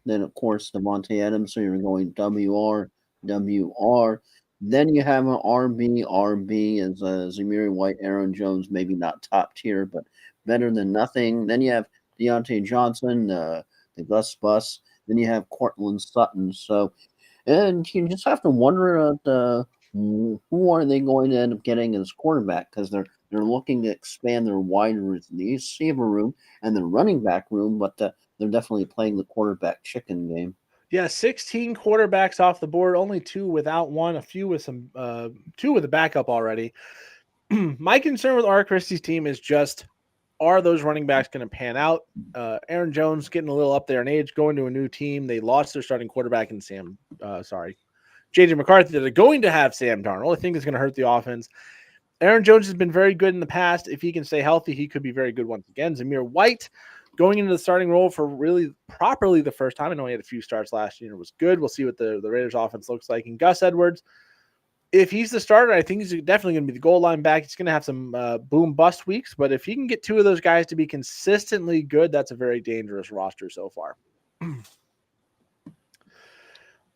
Then, of course, Devontae Adams. So you're going WR, WR. Then you have an RB as Zamiri White, Aaron Jones, maybe not top tier, but better than nothing. Then you have Deontay Johnson, the Gus Bus. Then you have Cortland Sutton. So, and you just have to wonder who are they going to end up getting as quarterback, because they're looking to expand their wide receiver room and their running back room, but they're definitely playing the quarterback chicken game. Yeah, 16 quarterbacks off the board, only 2 without one, a few with some 2 with a backup already. My concern with R. Christie's team is just, are those running backs going to pan out? Aaron Jones getting a little up there in age, going to a new team. They lost their starting quarterback in JJ McCarthy. They're going to have Sam Darnold. I think it's going to hurt the offense. Aaron Jones has been very good in the past. If he can stay healthy, he could be very good once again. Zamir White going into the starting role for really properly the first time. I know he had a few starts last year. It was good. We'll see what the Raiders offense looks like. And Gus Edwards, if he's the starter, I think he's definitely going to be the goal line back. He's going to have some boom bust weeks, but if he can get 2 of those guys to be consistently good, that's a very dangerous roster so far.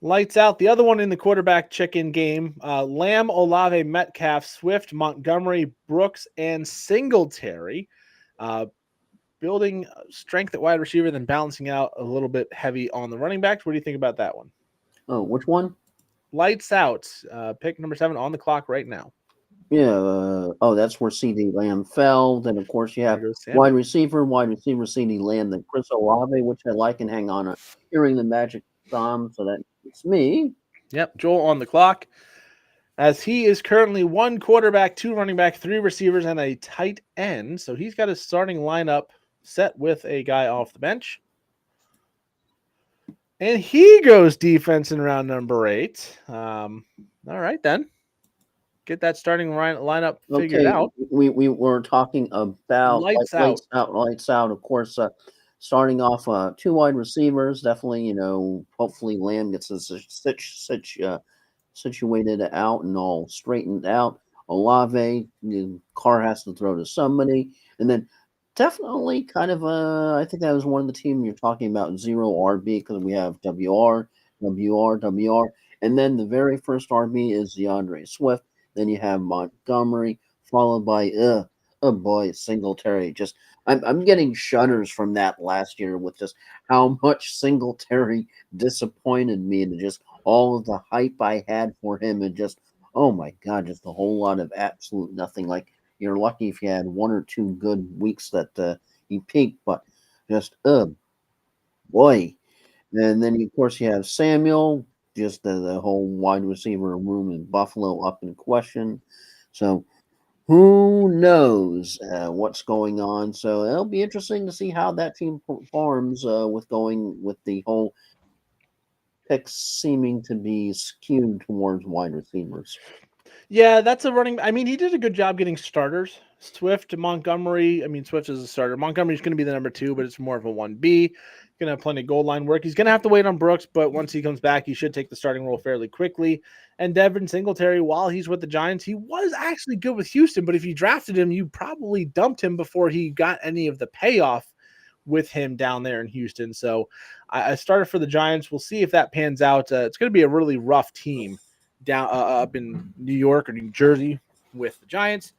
Lights out. The other one in the quarterback chicken game, Lamb, Olave, Metcalf, Swift, Montgomery, Brooks, and Singletary. Building strength at wide receiver, then balancing out a little bit heavy on the running backs. What do you think about that one? Oh, which one? Lights out. Pick number 7 on the clock right now. Yeah. That's where CD Lamb fell. Then, of course, you have wide receiver, CD Lamb, then Chris Olave, which I like and hang on hearing the magic song. So that's me. Yep. Joel on the clock. as he is currently 1 quarterback, 2 running back, 3 receivers, and a tight end. So he's got his starting lineup set with a guy off the bench. And he goes defense in round number 8. All right, then. Get that starting lineup figured out. We were talking about Lights out. Lights out. Of course, starting off 2 wide receivers. Definitely, hopefully Lamb gets situated out and all straightened out. Olave, Carr has to throw to somebody, and then definitely kind of I think that was one of the team you're talking about, 0 RB, because we have WR, and then the very first RB is DeAndre Swift. Then you have Montgomery, followed by oh boy, Singletary. Just I'm getting shudders from that last year with just how much Singletary disappointed me, and just all of the hype I had for him, and just oh my god, just a whole lot of absolute nothing. Like, you're lucky if you had 1 or 2 good weeks that he peaked, but just boy. And then of course you have Samuel, just the whole wide receiver room in Buffalo up in question. So who knows what's going on? So it'll be interesting to see how that team performs with the whole picks seeming to be skewed towards wide receivers. Yeah, that's a running. I mean, he did a good job getting starters. Swift, Montgomery. I mean, Swift is a starter. Montgomery's going to be the number 2, but it's more of a 1B. Going to have plenty of goal line work. He's going to have to wait on Brooks, but once he comes back, he should take the starting role fairly quickly. And Devin Singletary, while he's with the Giants, he was actually good with Houston, but if you drafted him, you probably dumped him before he got any of the payoff with him down there in Houston. So I started for the Giants. We'll see if that pans out. It's going to be a really rough team down up in New York or New Jersey with the Giants.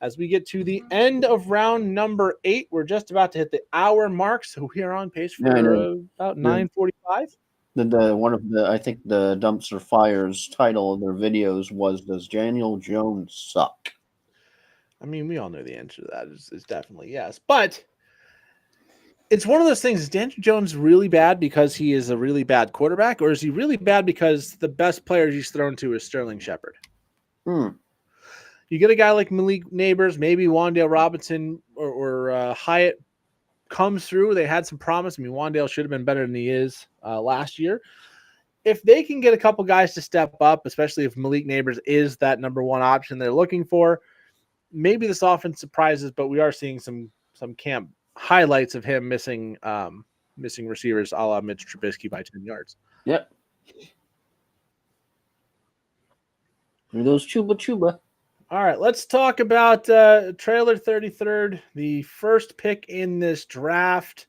As we get to the end of round number 8, we're just about to hit the hour mark, so we are on pace for about 9:45. One of the I think the Dumpster Fire's title of their videos was, "Does Daniel Jones suck?" I mean, we all know the answer to that is definitely yes, but it's one of those things. Is Daniel Jones really bad because he is a really bad quarterback, or is he really bad because the best player he's thrown to is Sterling Shepard? You get a guy like Malik Neighbors, maybe Wan'Dale Robinson or Hyatt comes through. They had some promise. I mean, Wan'Dale should have been better than he is last year. If they can get a couple guys to step up, especially if Malik Neighbors is that number 1 option they're looking for, maybe this offense surprises, but we are seeing some camp highlights of him missing receivers a la Mitch Trubisky by 10 yards. Yep. There goes Chuba. All right, let's talk about trailer 33rd, the first pick in this draft.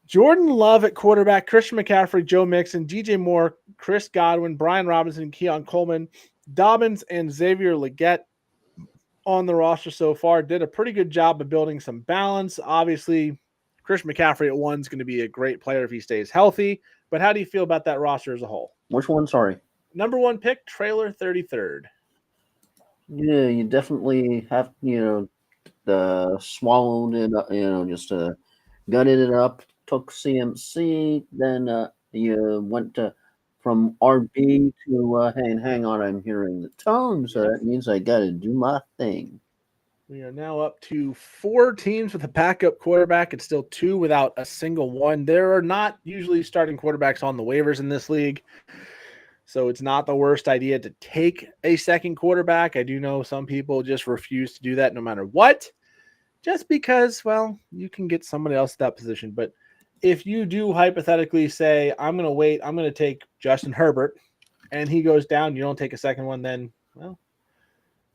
Jordan Love at quarterback, Christian McCaffrey, Joe Mixon, DJ Moore, Chris Godwin, Brian Robinson, Keon Coleman, Dobbins, and Xavier Legette on the roster so far. Did a pretty good job of building some balance. Obviously, Christian McCaffrey at 1 is going to be a great player if he stays healthy. But how do you feel about that roster as a whole? Which one? Sorry. Number 1 pick, trailer 33rd. Yeah, you definitely have, swallowed it up, just gutted it up, took CMC, then you went from RB to, hang on, I'm hearing the tone, so that means I got to do my thing. We are now up to 4 teams with a backup quarterback and still 2 without a single one. There are not usually starting quarterbacks on the waivers in this league. So it's not the worst idea to take a second quarterback. I do know some people just refuse to do that no matter what, just because, well, you can get somebody else at that position. But if you do hypothetically say, I'm going to wait, I'm going to take Justin Herbert, and he goes down, you don't take a second one, then, well,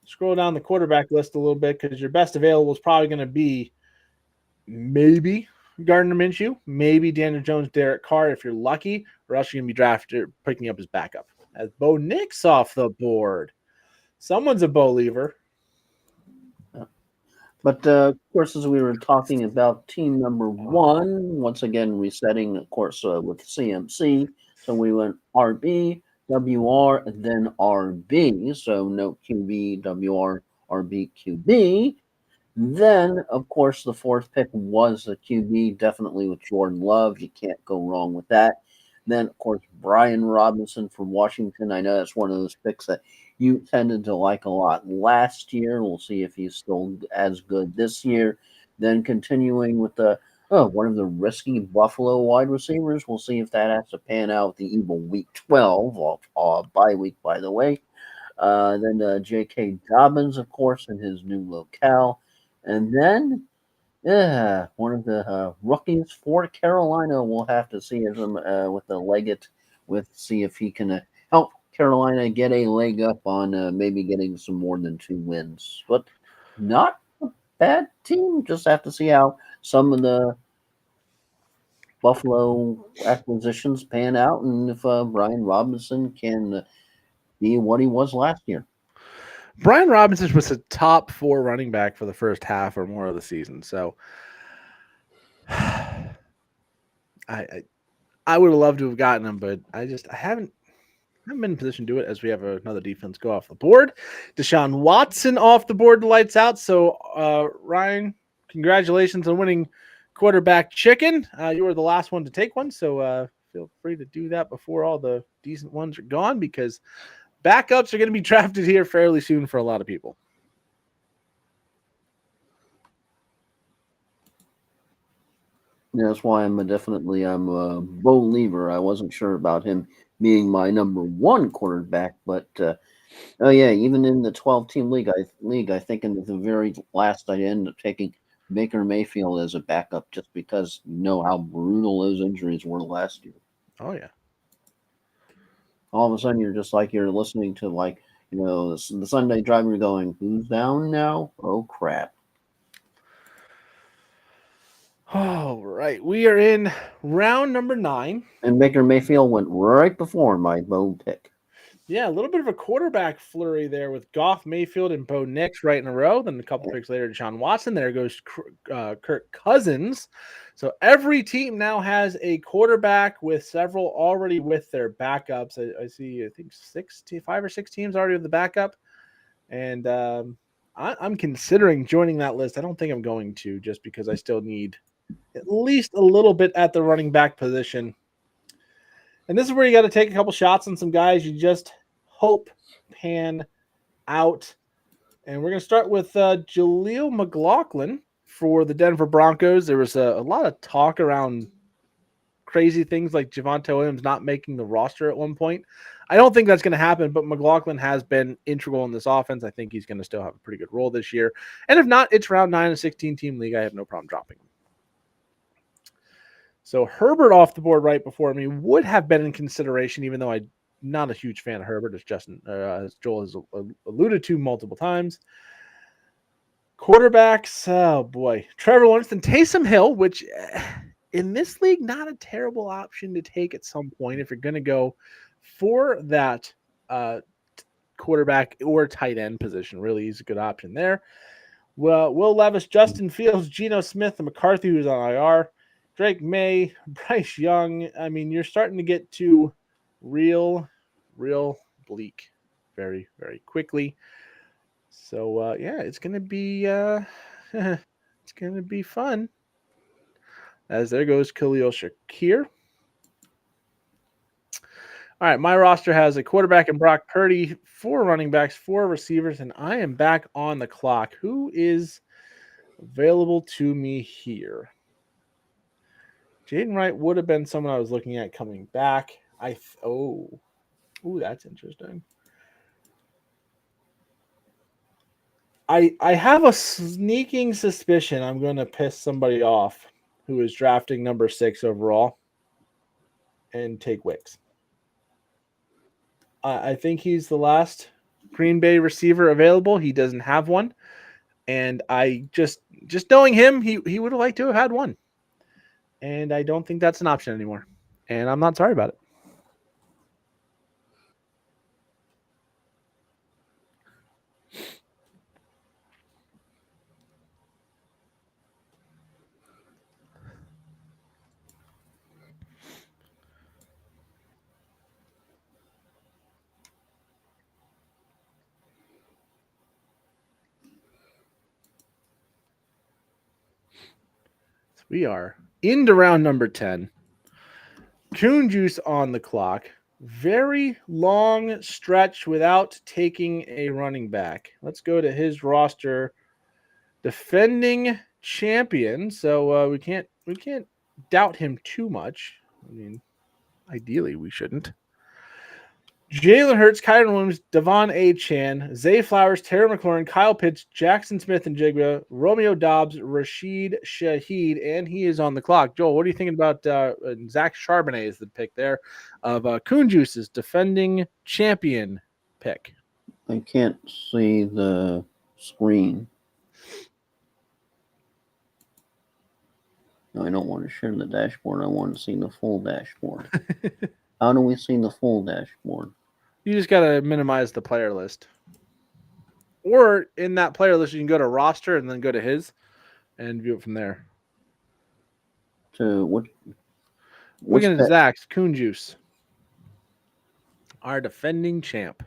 scroll down the quarterback list a little bit, because your best available is probably going to be maybe Gardner Minshew, maybe Daniel Jones, Derek Carr, if you're lucky, or else you're going to be drafted picking up his backup. As Bo Nix off the board. Someone's a Bo leaver. But, of course, as we were talking about team number 1, once again resetting, of course, with CMC. So we went RB, WR, and then RB. So no QB, WR, RB, QB. Then, of course, the 4th pick was the QB, definitely with Jordan Love. You can't go wrong with that. Then, of course, Brian Robinson from Washington. I know that's one of those picks that you tended to like a lot last year. We'll see if he's still as good this year. Then continuing with one of the risky Buffalo wide receivers. We'll see if that has to pan out with the evil Week 12, bye week, by the way. Then J.K. Dobbins, of course, in his new locale. And then, yeah, one of the rookies for Carolina. We'll have to see him with the Leggett, see if he can help Carolina get a leg up on maybe getting some more than 2 wins. But not a bad team. Just have to see how some of the Buffalo acquisitions pan out and if Brian Robinson can be what he was last year. Brian Robinson was a top 4 running back for the first half or more of the season. So I would have loved to have gotten him, but I haven't been in position to do it as we have another defense go off the board. Deshaun Watson off the board, lights out. So Ryan, congratulations on winning quarterback chicken. You were the last one to take one, so feel free to do that before all the decent ones are gone, because backups are going to be drafted here fairly soon for a lot of people. Yeah, that's why I'm a Bo Lever. I wasn't sure about him being my number 1 quarterback, but oh yeah, even in the 12-team league, I think in the very last I ended up taking Baker Mayfield as a backup just because you know how brutal those injuries were last year. Oh yeah. All of a sudden, you're listening to the Sunday driver going, "Who's down now? Oh crap!" All right, we are in round number 9. And Baker Mayfield went right before my Bo pick. Yeah, a little bit of a quarterback flurry there with Goff, Mayfield, and Bo Nix right in a row. Then a couple picks later, Deshaun Watson. There goes Kirk Cousins. So every team now has a quarterback with several already with their backups. I see, I think 5 or 6 teams already with the backup. And I'm considering joining that list. I don't think I'm going to, just because I still need at least a little bit at the running back position. And this is where you got to take a couple shots on some guys you just hope pan out. And we're going to start with Jaleel McLaughlin for the Denver Broncos. There was a lot of talk around crazy things like Javonte Williams not making the roster at one point. I don't think that's going to happen, but McLaughlin has been integral in this offense. I think he's going to still have a pretty good role this year. And if not, it's round 9 of 16-team league. I have no problem dropping him. So Herbert off the board right before me would have been in consideration, even though I'm not a huge fan of Herbert, as Joel has alluded to multiple times. Quarterbacks, oh boy. Trevor Lawrence and Taysom Hill, which in this league, not a terrible option to take at some point if you're going to go for that quarterback or tight end position. Really is a good option there. Well, Will Levis, Justin Fields, Geno Smith, and McCarthy, who's on IR. Drake May, Bryce Young. I mean, you're starting to get to real bleak very, very quickly. So yeah, it's gonna be it's gonna be fun. As there goes Khalil Shakir. All right, my roster has a quarterback in Brock Purdy, 4 running backs, 4 receivers, and I am back on the clock. Who is available to me here? Jaden Wright would have been someone I was looking at coming back. Ooh, that's interesting. I have a sneaking suspicion I'm going to piss somebody off who is drafting number 6 overall and take Wicks. I think he's the last Green Bay receiver available. He doesn't have one, and I just knowing him, he would have liked to have had one. And I don't think that's an option anymore. And I'm not sorry about it. So we are into round number 10. Coon Juice on the clock. Very long stretch without taking a running back. Let's go to his roster. Defending champion, so we can't doubt him too much. I mean, ideally we shouldn't. Jalen Hurts, Kyron Williams, Devon A. Chan, Zay Flowers, Terry McLaurin, Kyle Pitts, Jackson Smith and Jigba, Romeo Dobbs, Rashid Shaheed, and he is on the clock. Joel, what are you thinking about Zach Charbonnet is the pick there of Coon Juice's defending champion pick? I can't see the screen. No, I don't want to share the dashboard. I want to see the full dashboard. How do we see the full dashboard? You just got to minimize the player list. Or in that player list, you can go to roster and then go to his and view it from there. To what? We're going to Zach's Coon Juice, our defending champ.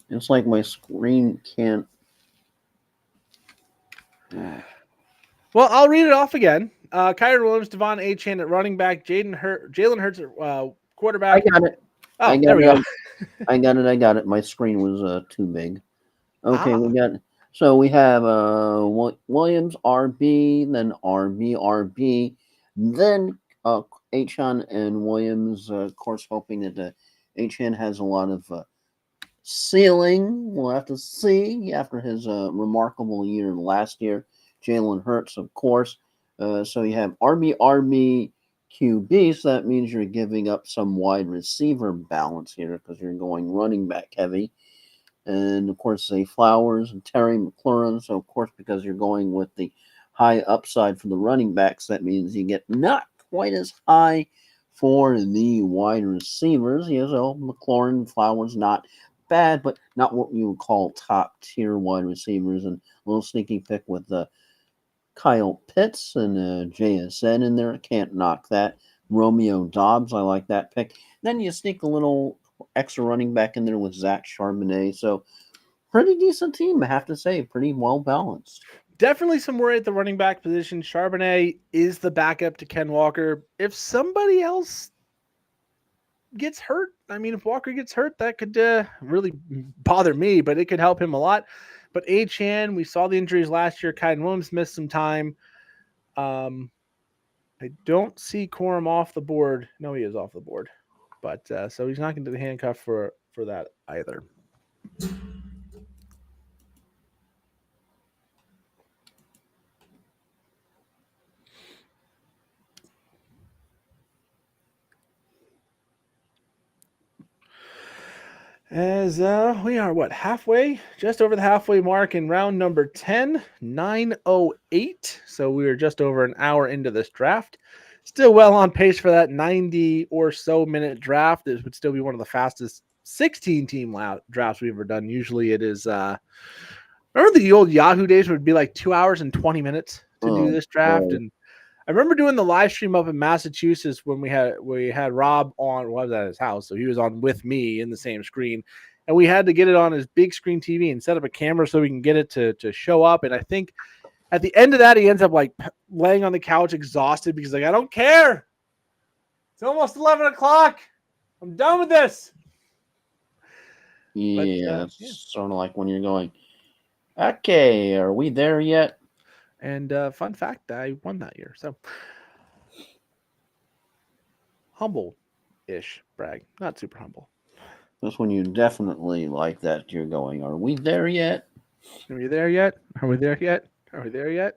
It's like my screen can't. Well, I'll read it off again. Kyron Williams, Devon A. Chan at running back, Jalen Hurts at quarterback. I got it. Oh, there we go. I got it. My screen was too big. Okay, we have Williams RB, then RB, then Achan and Williams. Of course, hoping that Achan has a lot of ceiling. We'll have to see after his remarkable year last year. Jalen Hurts, of course. So you have RB, QB, so that means you're giving up some wide receiver balance here because you're going running back heavy. And, of course, Zay Flowers and Terry McLaurin. So, of course, because you're going with the high upside for the running backs, that means you get not quite as high for the wide receivers. Yes, so McLaurin and Flowers, not bad, but not what you would call top-tier wide receivers. And a little sneaky pick with the Kyle Pitts and JSN in there. Can't knock that. Romeo Dobbs, I like that pick. Then you sneak a little extra running back in there with Zach Charbonnet. So pretty decent team, I have to say. Pretty well balanced. Definitely some worry at the running back position. Charbonnet is the backup to Ken Walker. If somebody else gets hurt, I mean, if Walker gets hurt, that could really bother me, but it could help him a lot. But Achan, we saw the injuries last year. Kyron Williams missed some time. I don't see Corum off the board. No, he is off the board. But so he's not going to do the handcuff for that either. As we are, halfway? Just over the halfway mark in round number 10, 9:08. So we are just over an hour into this draft. Still well on pace for that 90 or so minute draft. This would still be one of the fastest 16-team drafts we've ever done. Usually it is, remember the old Yahoo days where it would be like 2 hours and 20 minutes to do this draft? And I remember doing the live stream up in Massachusetts when we had Rob on. Was at his house, so he was on with me in the same screen, and we had to get it on his big screen TV and set up a camera so we can get it to show up. And I think at the end of that, he ends up like laying on the couch exhausted because like I don't care. It's almost 11 o'clock. I'm done with this. Yeah, it's sort of like when you're going, okay, are we there yet? And fun fact, I won that year. So humble-ish brag. Not super humble. That's when you definitely like that. You're going, are we there yet? Are we there yet? Are we there yet? Are we there yet?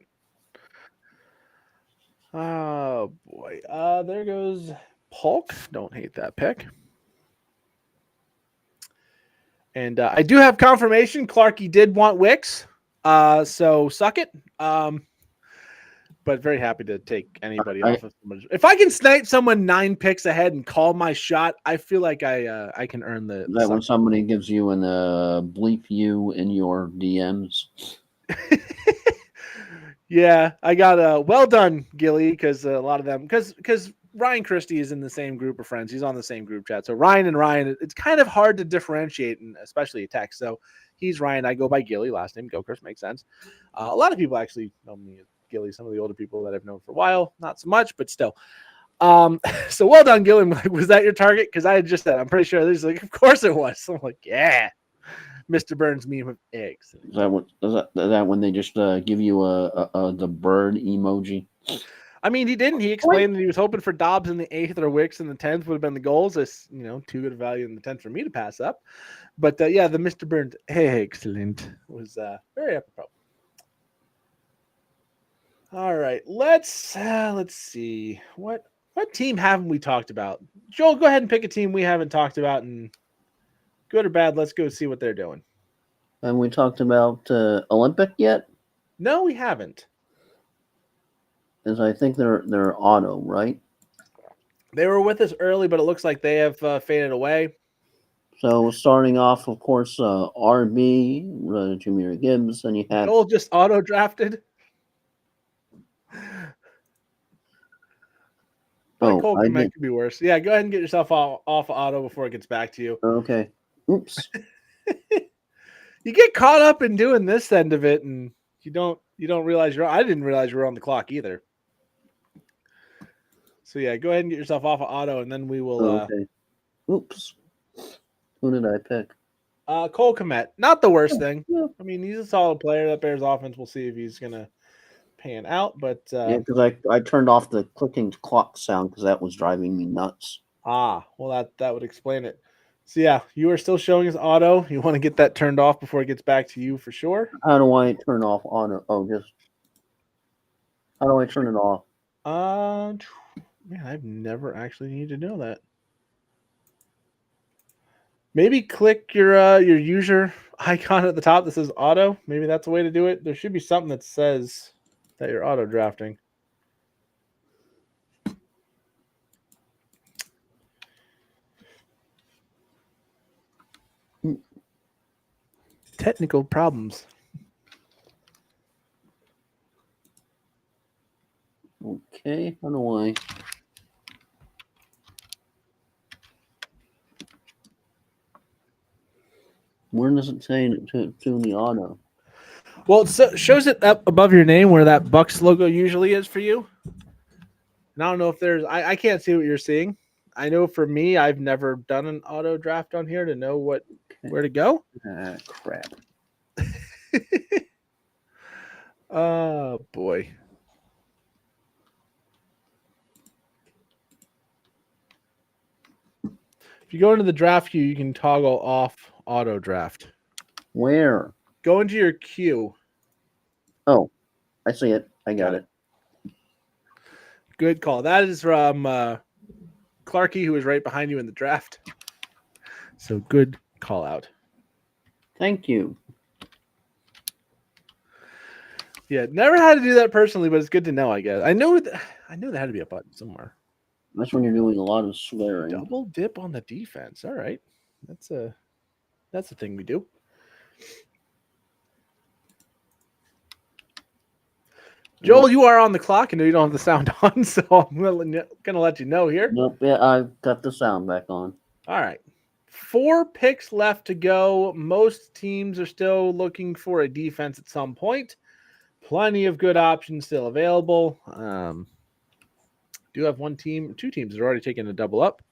Oh, boy. There goes Polk. Don't hate that pick. And I do have confirmation. Clarky did want Wicks. So suck it. But very happy to take anybody off of someone. If I can snipe someone 9 picks ahead and call my shot, I feel like I can earn the. That when somebody gives you an bleep you in your DMs. Yeah, I got well done, Gilly, because a lot of them because Ryan Christie is in the same group of friends. He's on the same group chat. So Ryan and Ryan, it's kind of hard to differentiate, and especially a text. So he's Ryan. I go by Gilly. Last name Gilchrist makes sense. A lot of people actually know me Gilly. Some of the older people that I've known for a while, not so much, but still. So well done, Gilly. I'm like, was that your target? Because I had just said, I'm pretty sure. He's like, of course it was. So I'm like, yeah, Mr. Burns meme of eggs. Is that when they just give you the bird emoji? I mean, he didn't. He explained that he was hoping for Dobbs in the 8th or Wicks in the 10th would have been the goals. As too good a value in the 10th for me to pass up. But yeah, the Mr. Burns excellent was very apropos. All right, let's see what team haven't we talked about. Joel, go ahead and pick a team we haven't talked about, and good or bad, let's go see what they're doing. And we talked about Olympic yet? No, we haven't. Because I think they're auto, right? They were with us early, but it looks like they have faded away. So starting off, of course, RB, Jameer Gibbs, and you have Joel just auto drafted. Cole Kmet could be worse. Yeah, go ahead and get yourself off auto before it gets back to you. Okay. Oops. You get caught up in doing this end of it, and you don't realize I didn't realize you were on the clock either. So yeah, go ahead and get yourself off of auto, and then we will. Okay. Oops. Who did I pick? Cole Kmet. Not the worst thing. Yeah. I mean, he's a solid player. That Bears offense. We'll see if he's gonna pan out. But yeah, because I turned off the clicking clock sound because that was driving me nuts. Well, that would explain it. So yeah, you are still showing us auto. You want to get that turned off before it gets back to you for sure. How do I turn off auto? Oh, just how do I turn it off? Man, I've never actually needed to know that. Maybe click your user icon at the top that says auto. Maybe that's a way to do it. There should be something that says that you're auto drafting. Technical problems. Okay, how do I? Where does it say to the auto? Well, it shows it up above your name where that Bucks logo usually is for you. And I don't know if there's. I can't see what you're seeing. I know for me, I've never done an auto draft on here to know where to go. Crap. Oh boy. If you go into the draft queue, you can toggle off auto draft. Where? Go into your queue. Oh, I see it. I got it. Good call. That is from Clarky, who is right behind you in the draft. So good call out. Thank you. Yeah, never had to do that personally, but it's good to know, I guess. I knew there had to be a button somewhere. That's when you're doing a lot of swearing. Double dip on the defense. All right. That's a thing we do. Joel, you are on the clock. I know you don't have the sound on, so I'm gonna let you know here. Nope, yeah, I've got the sound back on. All right. 4 picks left to go. Most teams are still looking for a defense at some point. Plenty of good options still available. Do have two teams that are already taking a double up.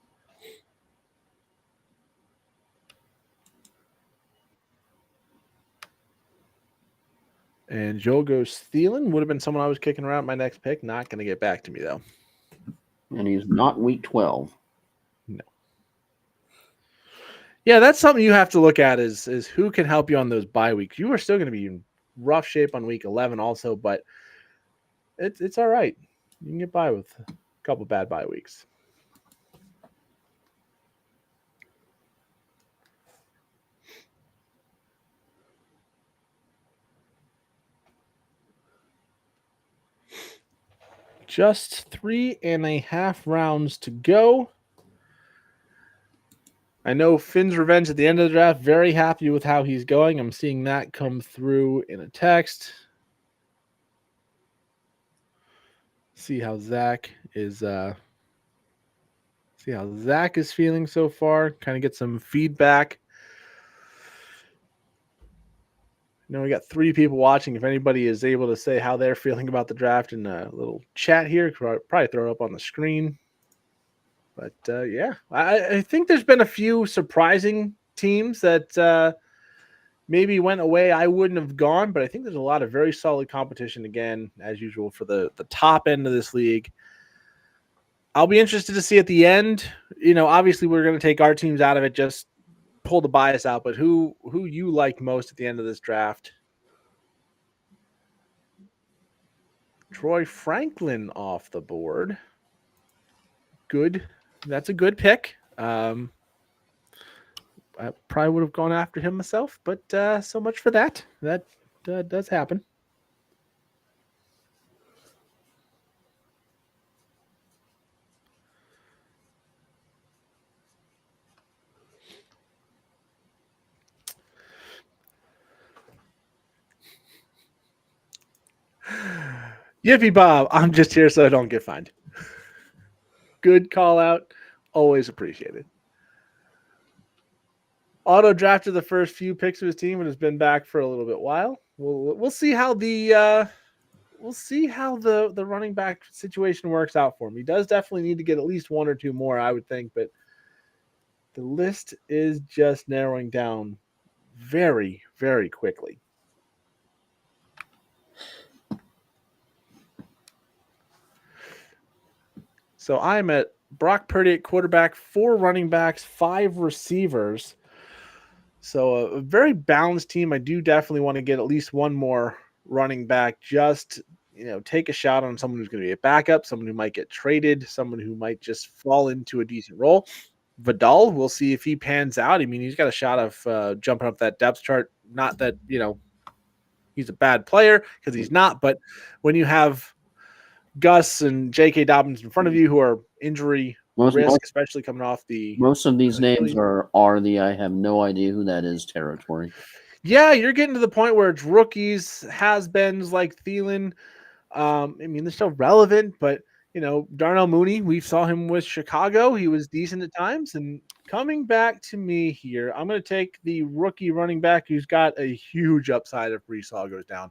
And Joel goes Thielen. Would have been someone I was kicking around my next pick. Not going to get back to me, though. And he's not week 12. No. Yeah, that's something you have to look at is who can help you on those bye weeks. You are still going to be in rough shape on week 11 also, but it's all right. You can get by with a couple bad bye weeks. Just 3.5 rounds to go. I know Finn's Revenge at the end of the draft, very happy with how he's going. I'm seeing that come through in a text. See how Zach is feeling so far. Kind of get some feedback. We got 3 people watching. If anybody is able to say how they're feeling about the draft in a little chat here, probably throw it up on the screen. But yeah, I think there's been a few surprising teams that maybe went away. I wouldn't have gone, but I think there's a lot of very solid competition again, as usual, for the top end of this league. I'll be interested to see at the end. Obviously we're going to take our teams out of it, just pull the bias out. But who you like most at the end of this draft? Troy Franklin off the board. Good. That's a good pick. I probably would have gone after him myself, but so much for that. That does happen. Yippee Bob, I'm just here so I don't get fined. Good call out. Always appreciated. Auto drafted the first few picks of his team and has been back for a little bit while. We'll see how the running back situation works out for him. He does definitely need to get at least 1 or 2 more, I would think, but the list is just narrowing down very, very quickly. So I'm at Brock Purdy at quarterback, 4 running backs, 5 receivers. So a very balanced team. I do definitely want to get at least 1 more running back, just take a shot on someone who's going to be a backup, someone who might get traded, someone who might just fall into a decent role. Vidal, we'll see if he pans out. I mean, he's got a shot of jumping up that depth chart. Not that, he's a bad player, because he's not. But when you have Gus and J.K. Dobbins in front of you who are injury risk, especially coming off the... Most of these names are the I have no idea who that is territory. Yeah, you're getting to the point where it's rookies, has-beens like Thielen. I mean, they're still relevant, but, Darnell Mooney, we saw him with Chicago. He was decent at times. And coming back to me here, I'm going to take the rookie running back who's got a huge upside if Breece Hall goes down.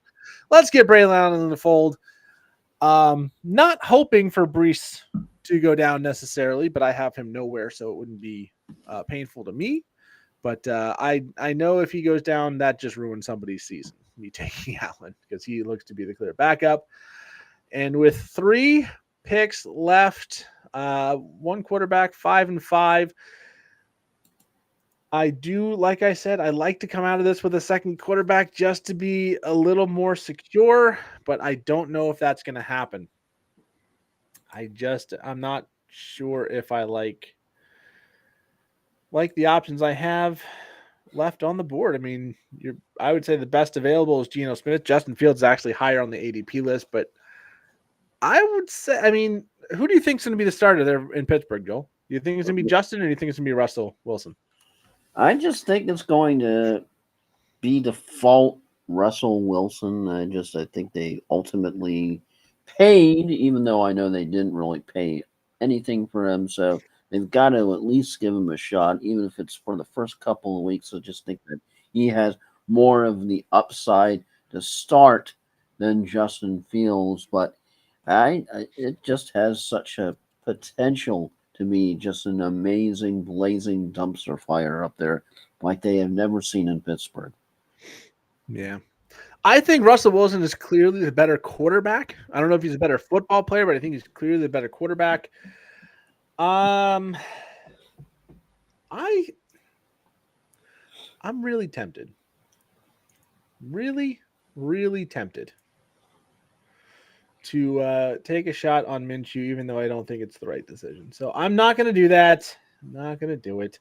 Let's get Braylon Allen in the fold. Not hoping for Breece to go down necessarily, but I have him nowhere, so it wouldn't be painful to me. But I know if he goes down, that just ruins somebody's season, me taking Allen, because he looks to be the clear backup. And with 3 picks left, 1 quarterback, 5 and 5. I do, like I said, I like to come out of this with a second quarterback just to be a little more secure, but I don't know if that's going to happen. I'm not sure if I like the options I have left on the board. I mean, I would say the best available is Geno Smith. Justin Fields is actually higher on the ADP list, but I would say, I mean, who do you think is going to be the starter there in Pittsburgh, Joel? Do you think it's going to be Justin, or do you think it's going to be Russell Wilson? I just think it's going to be default Russell Wilson. I think they ultimately paid, even though I know they didn't really pay anything for him. So they've got to at least give him a shot, even if it's for the first couple of weeks. So just think that he has more of the upside to start than Justin Fields. But it just has such a potential to be just an amazing, blazing dumpster fire up there like they have never seen in Pittsburgh. Yeah. I think Russell Wilson is clearly the better quarterback. I don't know if he's a better football player, but I think he's clearly the better quarterback. I'm really tempted. Really, really tempted to take a shot on Minshew, even though I don't think it's the right decision. So I'm not going to do that. I'm not going to do it.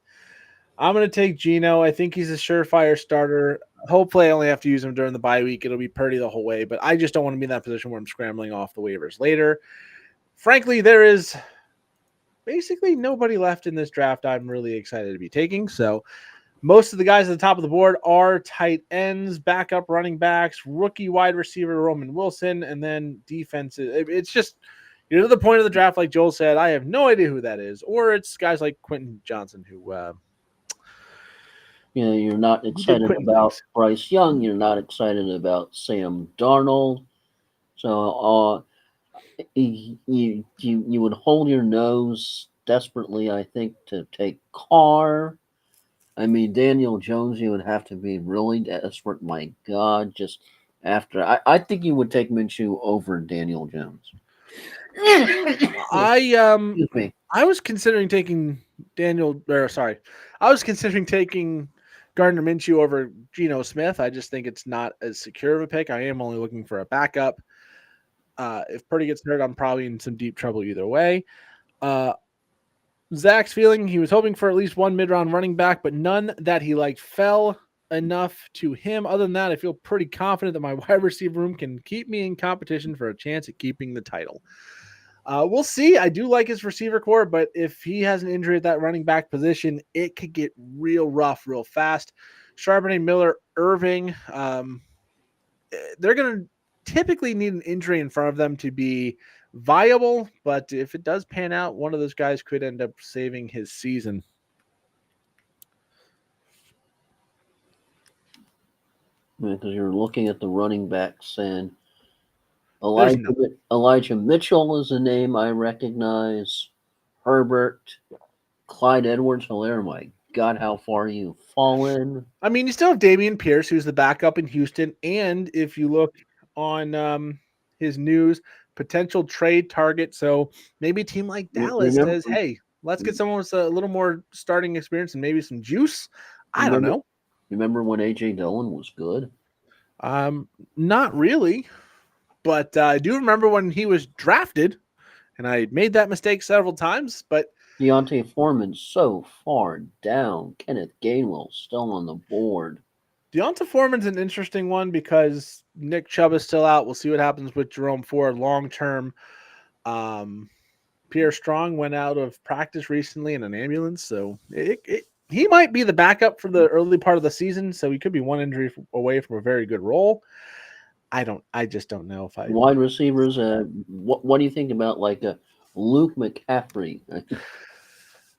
I'm going to take Geno. I think he's a surefire starter. Hopefully I only have to use him during the bye week. It'll be Purdy the whole way, but I just don't want to be in that position where I'm scrambling off the waivers later. Frankly, there is basically nobody left in this draft I'm really excited to be taking. So most of the guys at the top of the board are tight ends, backup running backs, rookie wide receiver Roman Wilson, and then defenses. It's just, you're to the point of the draft, like Joel said, I have no idea who that is. Or it's guys like Quentin Johnson who You know, you're not Who did excited Quentin about Diggs? Bryce Young. You're not excited about Sam Darnold. So you would hold your nose desperately, I think, to take Carr. I mean, Daniel Jones, you would have to be really desperate. My God, just after I think you would take Minshew over Daniel Jones. I Excuse me. I was considering taking I was considering taking Gardner Minshew over Geno Smith. I just think it's not as secure of a pick. I am only looking for a backup. If Purdy gets hurt, I'm probably in some deep trouble either way. Uh, Zach's feeling he was hoping for at least one mid-round running back, but none that he liked fell enough to him. Other than that, I feel pretty confident that my wide receiver room can keep me in competition for a chance at keeping the title. We'll see. I do like his receiver core, but if he has an injury at that running back position, it could get real rough real fast. Charbonnet, Miller, Irving, they're going to typically need an injury in front of them to be viable, but if it does pan out, one of those guys could end up saving his season. Because you're looking at the running backs, and There's Elijah Mitchell is a name I recognize. Herbert, Clyde Edwards-Helaire. My God, how far you've fallen. I mean, you still have Dameon Pierce, who's the backup in Houston, and if you look on his news, potential trade target. So maybe a team like Dallas Remember, says, "Hey, let's get someone with a little more starting experience and maybe some juice." I don't know. Remember when AJ Dillon was good? Not really, but I do remember when he was drafted, and I made that mistake several times. But Deontay Foreman so far down. Kenneth Gainwell still on the board. Deonta Foreman's an interesting one because Nick Chubb is still out. We'll see what happens with Jerome Ford long term. Pierre Strong went out of practice recently in an ambulance, so he might be the backup for the early part of the season. So he could be one injury away from a very good role. I just don't know if I. Wide receivers. What do you think about Luke McCaffrey?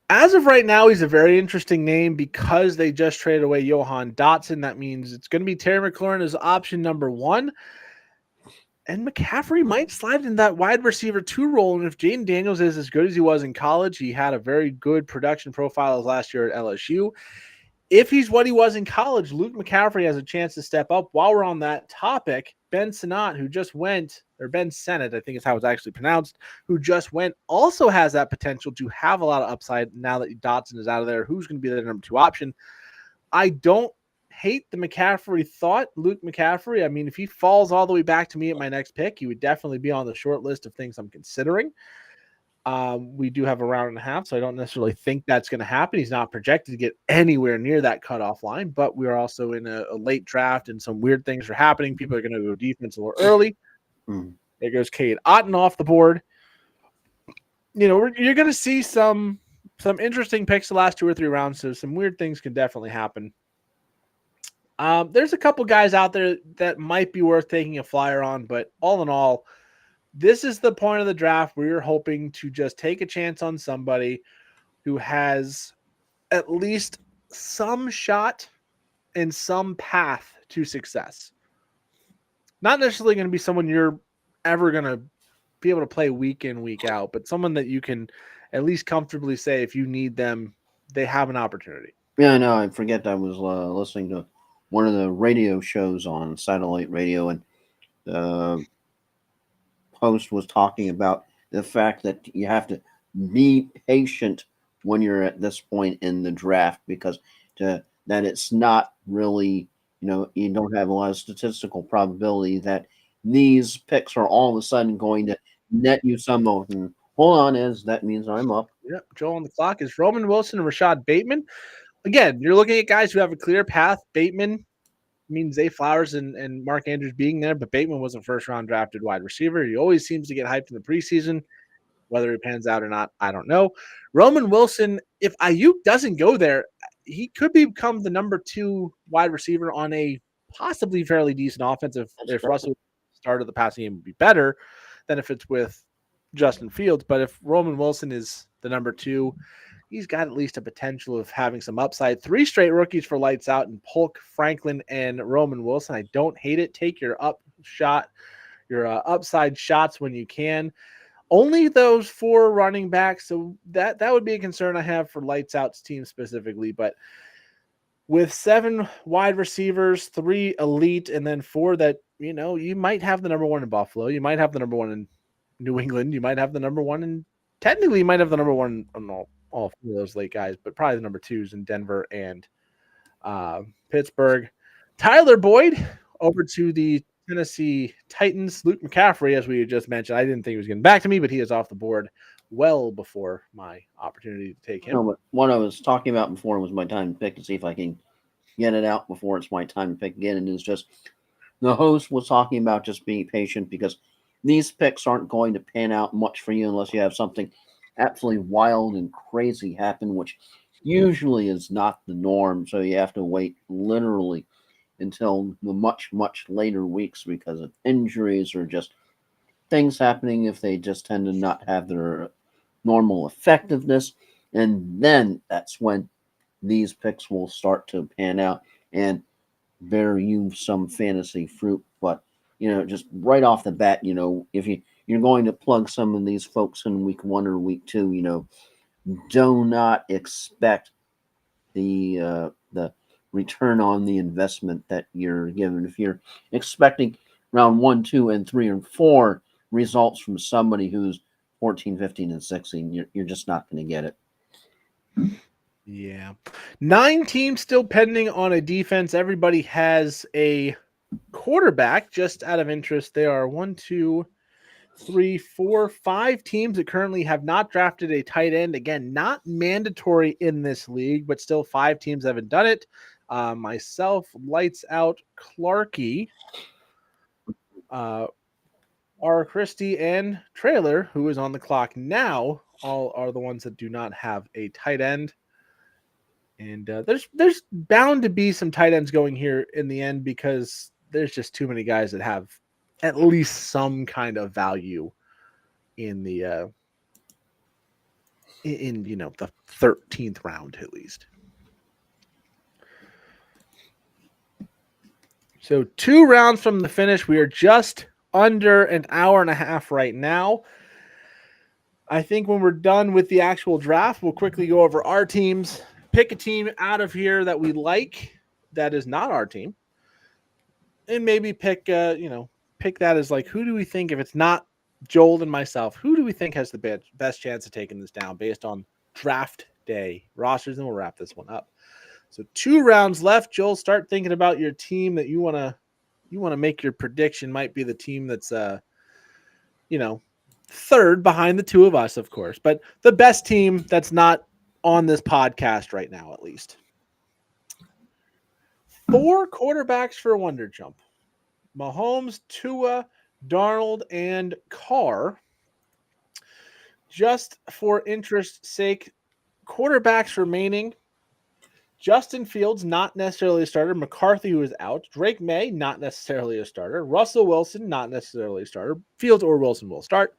As of right now, he's a very interesting name because they just traded away Johan Dotson. That means it's going to be Terry McLaurin as option number one. And McCaffrey might slide in that wide receiver 2 role. And if Jaden Daniels is as good as he was in college, he had a very good production profile last year at LSU. If he's what he was in college, Luke McCaffrey has a chance to step up. While we're on that topic, Ben Sinnott, who just went, or Ben Sinnott, I think is how it's actually pronounced, who just went, also has that potential to have a lot of upside now that Dotson is out of there. Who's going to be the number 2 option? I don't hate the McCaffrey thought. Luke McCaffrey, I mean, if he falls all the way back to me at my next pick, he would definitely be on the short list of things I'm considering. We do have a round and a half, so I don't necessarily think that's going to happen. He's not projected to get anywhere near that cutoff line, but we're also in a late draft and some weird things are happening. People are going to go defense a little early. There goes Cade Otton off the board. You know, you're going to see some interesting picks the last 2 or 3 rounds, so some weird things can definitely happen. There's a couple guys out there that might be worth taking a flyer on, but all in all, this is the point of the draft where you're hoping to just take a chance on somebody who has at least some shot and some path to success. Not necessarily going to be someone you're ever going to be able to play week in, week out, but someone that you can at least comfortably say if you need them, they have an opportunity. Yeah, I know. I forget I was listening to one of the radio shows on satellite radio, and the host was talking about the fact that you have to be patient when you're at this point in the draft because that it's not really, you don't have a lot of statistical probability that these picks are all of a sudden going to net you some of them. Hold on, that means I'm up. Yep, Joel on the clock is Roman Wilson and Rashad Bateman. Again, you're looking at guys who have a clear path. Bateman means Zay Flowers and Mark Andrews being there, but Bateman was a first-round drafted wide receiver. He always seems to get hyped in the preseason. Whether he pans out or not, I don't know. Roman Wilson, if Ayuk doesn't go there, he could become the number 2 wide receiver on a possibly fairly decent offense if Russell started the passing game would be better than if it's with Justin Fields. But if Roman Wilson is the number 2, he's got at least a potential of having some upside. 3 straight rookies for lights out in Polk, Franklin, and Roman Wilson. I don't hate it. Take your upside shots when you can. Only those 4 running backs, so that would be a concern I have for lights out's team specifically. But with 7 wide receivers, 3 elite, and then 4 that, you might have the number 1 in Buffalo, you might have the number 1 in New England, you might have the number 1 in, technically you might have the number 1 on all 4 of those late guys, but probably the number 2s in Denver and Pittsburgh. Tyler Boyd over to the Tennessee Titans. Luke McCaffrey, as we just mentioned, I didn't think he was getting back to me, but he is off the board well before my opportunity to take him. No, but what I was talking about before was my time to pick, to see if I can get it out before it's my time to pick again. And it's just, the host was talking about just being patient, because these picks aren't going to pan out much for you unless you have something absolutely wild and crazy happen, which usually is not the norm. So you have to wait literally until the much, much later weeks because of injuries or just things happening if they just tend to not have their normal effectiveness. And then that's when these picks will start to pan out and bear you some fantasy fruit. But, just right off the bat, if you're going to plug some of these folks in week 1 or week 2, do not expect the return on the investment that you're given. If you're expecting round 1, 2, and 3, and 4 results from somebody who's 14, 15, and 16, you're just not going to get it. Yeah. 9 teams still pending on a defense. Everybody has a quarterback. Just out of interest, there are 1, 2, 3, 4, 5 teams that currently have not drafted a tight end. Again, not mandatory in this league, but still 5 teams haven't done it. Myself, Lights Out, Clarky, R. Christie, and Trailer, who is on the clock now, all are the ones that do not have a tight end. And there's bound to be some tight ends going here in the end, because there's just too many guys that have at least some kind of value in the the 13th round at least. So 2 rounds from the finish. We are just under an hour and a half right now. I think when we're done with the actual draft, we'll quickly go over our teams, pick a team out of here that we like that is not our team, and maybe pick that as like, who do we think, if it's not Joel and myself, who do we think has the best chance of taking this down based on draft day rosters, and we'll wrap this one up. So 2 rounds left. Joel, start thinking about your team that you want to make your prediction might be the team that's third behind the 2 of us, of course, but the best team that's not on this podcast right now, at least. 4 quarterbacks for Wonder Jump: Mahomes, Tua, Darnold, and Carr. Just for interest's sake, quarterbacks remaining: Justin Fields, not necessarily a starter. McCarthy, who is out. Drake May, not necessarily a starter. Russell Wilson, not necessarily a starter. Fields or Wilson will start.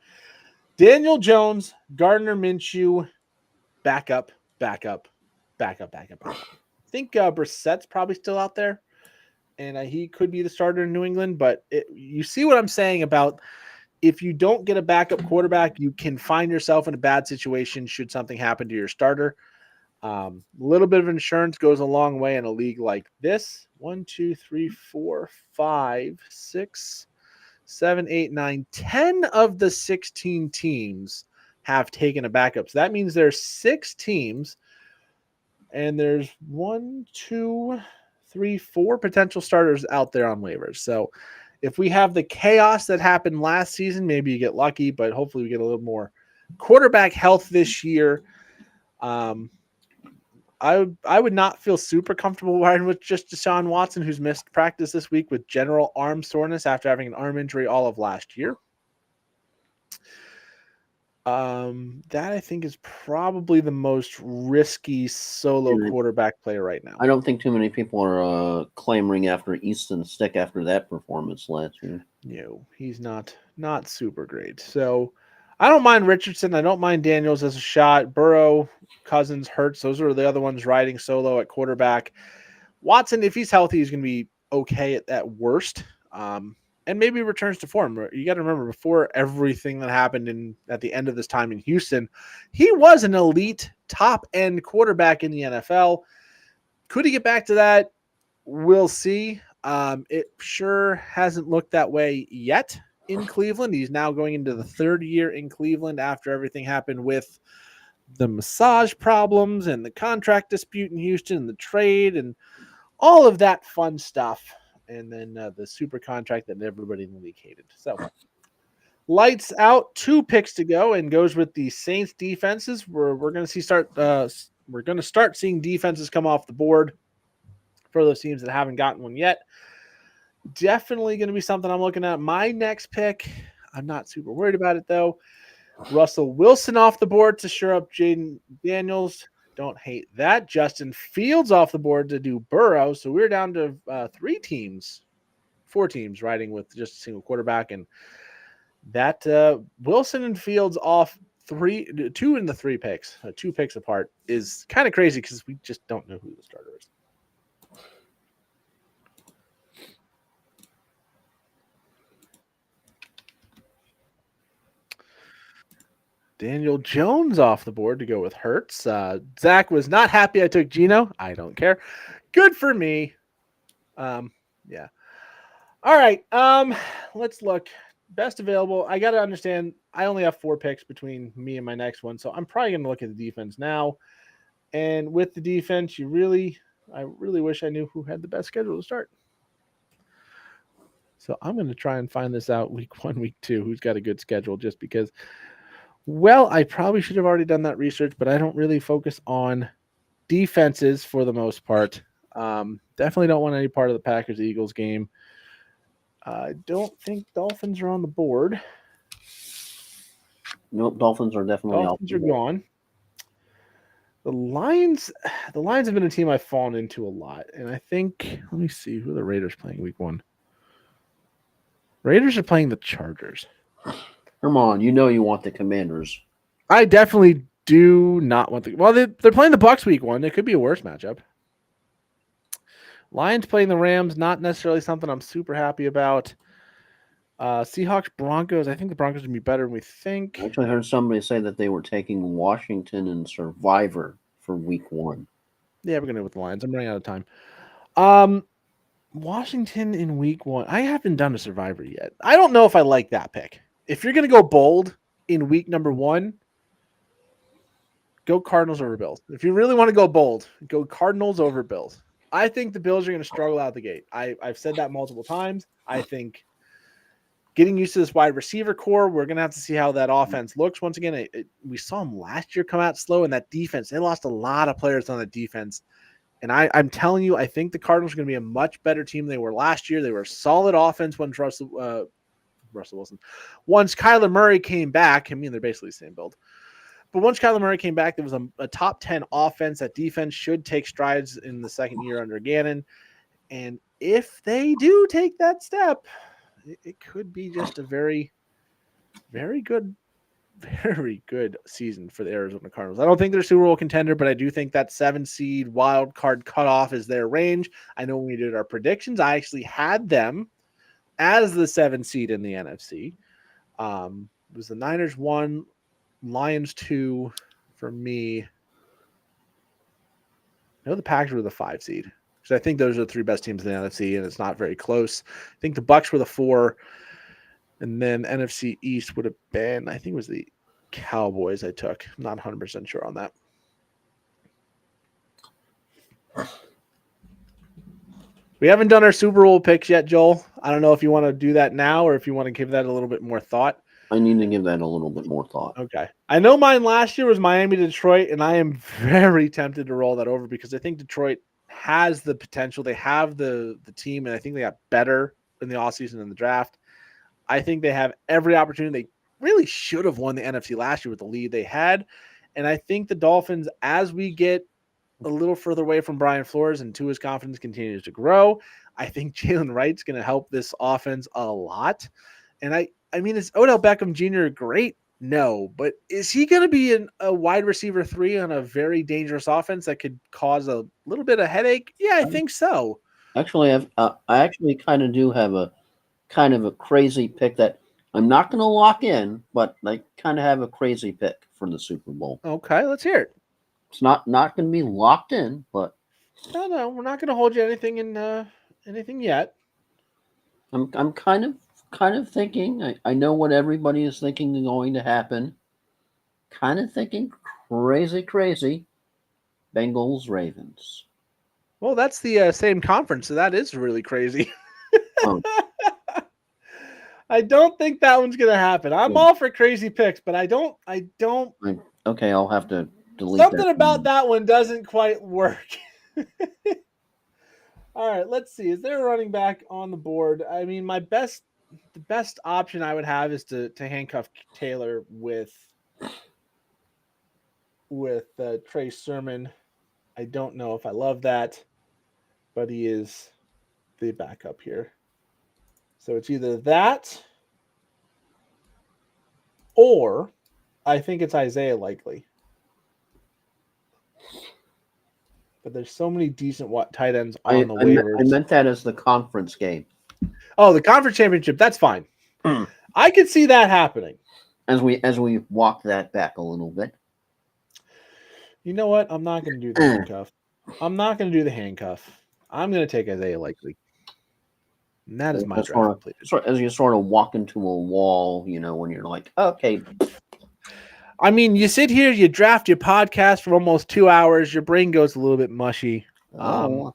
Daniel Jones, Gardner Minshew, backup. I think Brissett's probably still out there, and he could be the starter in New England. But you see what I'm saying about, if you don't get a backup quarterback, you can find yourself in a bad situation should something happen to your starter. A little bit of insurance goes a long way in a league like this. 1, 2, 3, 4, 5, 6, 7, 8, 9, 10 of the 16 teams have taken a backup. So that means there's 6 teams, and there's 1, 2, 3, 4 potential starters out there on waivers. So if we have the chaos that happened last season, maybe you get lucky, but hopefully we get a little more quarterback health this year. I would not feel super comfortable riding with just Deshaun Watson, who's missed practice this week with general arm soreness after having an arm injury all of last year. That I think is probably the most risky solo quarterback player right now. I don't think too many people are clamoring after Easton Stick after that performance last year. No, he's not super great. So I don't mind Richardson. I don't mind Daniels as a shot. Burrow, Cousins, Hurts. Those are the other ones riding solo at quarterback. Watson, if he's healthy, he's going to be okay at worst. And maybe returns to form. You got to remember, before everything that happened at the end of this time in Houston, he was an elite top end quarterback in the NFL. Could he get back to that? We'll see. It sure hasn't looked that way yet in Cleveland. He's now going into the third year in Cleveland after everything happened with the massage problems and the contract dispute in Houston and the trade and all of that fun stuff. And then the super contract that everybody in the league hated. So lights out, 2 picks to go, and goes with the Saints defenses. We're going to start seeing defenses come off the board for those teams that haven't gotten one yet. Definitely going to be something I'm looking at. My next pick, I'm not super worried about it though. Russell Wilson off the board to shore up Jaden Daniels. Don't hate that. Justin Fields off the board to do Burrow. So we're down to 4 teams riding with just a single quarterback. And that Wilson and Fields off 2 in the 3 picks, 2 picks apart, is kind of crazy because we just don't know who the starter is. Daniel Jones off the board to go with Hurts. Zach was not happy I took Geno. I don't care. Good for me. Yeah. All right. Let's look. Best available. I got to understand, I only have 4 picks between me and my next one, so I'm probably going to look at the defense now. And with the defense, I really wish I knew who had the best schedule to start. So I'm going to try and find this out week 1, week 2, who's got a good schedule, just because, well, I probably should have already done that research, but I don't really focus on defenses for the most part. Definitely don't want any part of the Packers-Eagles game. I don't think Dolphins are on the board. Nope, Dolphins are definitely Dolphins are gone. The Lions have been a team I've fallen into a lot. And I think, let me see, who are the Raiders playing week 1? Raiders are playing the Chargers. Come on, you know you want the Commanders. I definitely do not want the. Well, they're playing the Bucs week 1. It could be a worse matchup. Lions playing the Rams, not necessarily something I'm super happy about. Seahawks, Broncos. I think the Broncos would be better than we think. I actually heard somebody say that they were taking Washington and Survivor for week 1. Yeah, we're going to go with the Lions. I'm running out of time. Washington in week 1. I haven't done a Survivor yet. I don't know if I like that pick. If you're going to go bold in week number 1, go Cardinals over Bills. If you really want to go bold, go Cardinals over Bills. I think the Bills are going to struggle out the gate. I've said that multiple times. I think getting used to this wide receiver core, we're going to have to see how that offense looks. Once again, we saw them last year come out slow, and that defense, they lost a lot of players on the defense. And I'm telling you, I think the Cardinals are going to be a much better team than they were last year. They were a solid offense once Russell Wilson. Once Kyler Murray came back, I mean, they're basically the same build. But once Kyler Murray came back, there was a top 10 offense. That defense should take strides in the second year under Gannon. And if they do take that step, it could be just a very, very good season for the Arizona Cardinals. I don't think they're a Super Bowl contender, but I do think that 7-seed wild card cutoff is their range. I know when we did our predictions, I actually had them as the 7-seed in the NFC. It was the Niners 1, Lions 2 for me. I know the Packers were the 5-seed. So I think those are the 3 best teams in the NFC, and it's not very close. I think the Bucs were the 4, and then NFC East would have been, I think it was the Cowboys I took. I'm not 100% sure on that. We haven't done our Super Bowl picks yet, Joel. I don't know if you want to do that now or if you want to give that a little bit more thought. I need to give that a little bit more thought. Okay. I know mine last year was Miami to Detroit, and I am very tempted to roll that over because I think Detroit has the potential. They have the team, and I think they got better in the offseason and the draft. I think they have every opportunity. They really should have won the NFC last year with the lead they had. And I think the Dolphins, as we get a little further away from Brian Flores and Tua's confidence continues to grow, I think Jalen Wright's going to help this offense a lot. And I mean, is Odell Beckham Jr. great? No, but is he going to be a wide receiver 3 on a very dangerous offense that could cause a little bit of headache? Yeah, I think so. Actually, I actually kind of do have a kind of a crazy pick that I'm not going to lock in, but I kind of have a crazy pick for the Super Bowl. Okay, let's hear it. It's not going to be locked in, but No, we're not going to hold you anything yet. I'm kind of thinking. I know what everybody is thinking is going to happen. Kind of thinking crazy. Bengals Ravens. Well, that's the same conference, so that is really crazy. Oh, I don't think that one's going to happen. I'm yeah. all for crazy picks, but I don't. Okay, I'll have to delete Something that. about that one doesn't quite work. All right, let's see. Is there a running back on the board? I mean, the best option I would have is to handcuff Taylor with Trey Sermon. I don't know if I love that, but he is the backup here. So it's either that or I think it's Isaiah Likely. But there's so many decent tight ends on the waivers. I meant that as the conference game. Oh, the conference championship. That's fine. I could see that happening. As we walk that back a little bit. You know what? I'm not going to do the handcuff. I'm not going to do the handcuff. I'm going to take Isaiah Likely. And that is my draft completed. As you sort of walk into a wall, when you're like, okay. I mean, you sit here, you draft your podcast for almost 2 hours, your brain goes a little bit mushy. But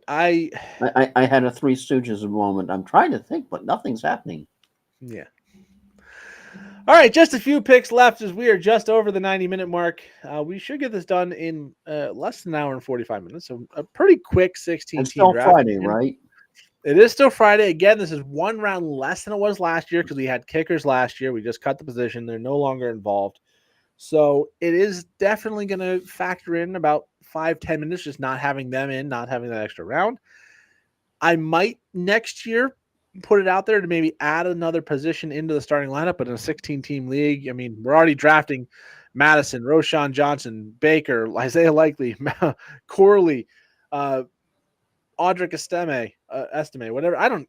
I had a Three Stooges moment. I'm trying to think, but nothing's happening. Yeah. All right, just a few picks left as we are just over the 90-minute mark. We should get this done in less than an hour and 45 minutes. So a pretty quick 16-team draft. It's still Friday, and right? It is still Friday. Again, this is one round less than it was last year because we had kickers last year. We just cut the position. They're no longer involved. So it is definitely going to factor in about 5-10 minutes, just not having them in, not having that extra round. I might next year put it out there to maybe add another position into the starting lineup, but in a 16-team league, I mean, we're already drafting Madison, Roschon Johnson, Baker, Isaiah Likely, Corley, Audric Estime, whatever.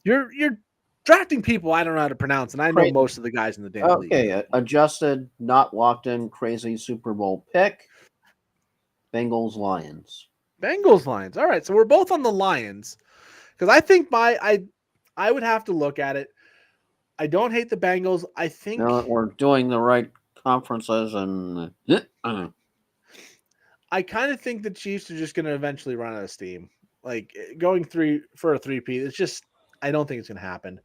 You're drafting people I don't know how to pronounce, and I know most of the guys in the damn league. Okay, adjusted, not locked in, crazy Super Bowl pick. Bengals Lions. All right, so we're both on the Lions because I think I would have to look at it. I don't hate the Bengals. I think we're doing the right conferences, and I kind of think the Chiefs are just going to eventually run out of steam. Like going for a 3-peat, it's just I don't think it's going to happen.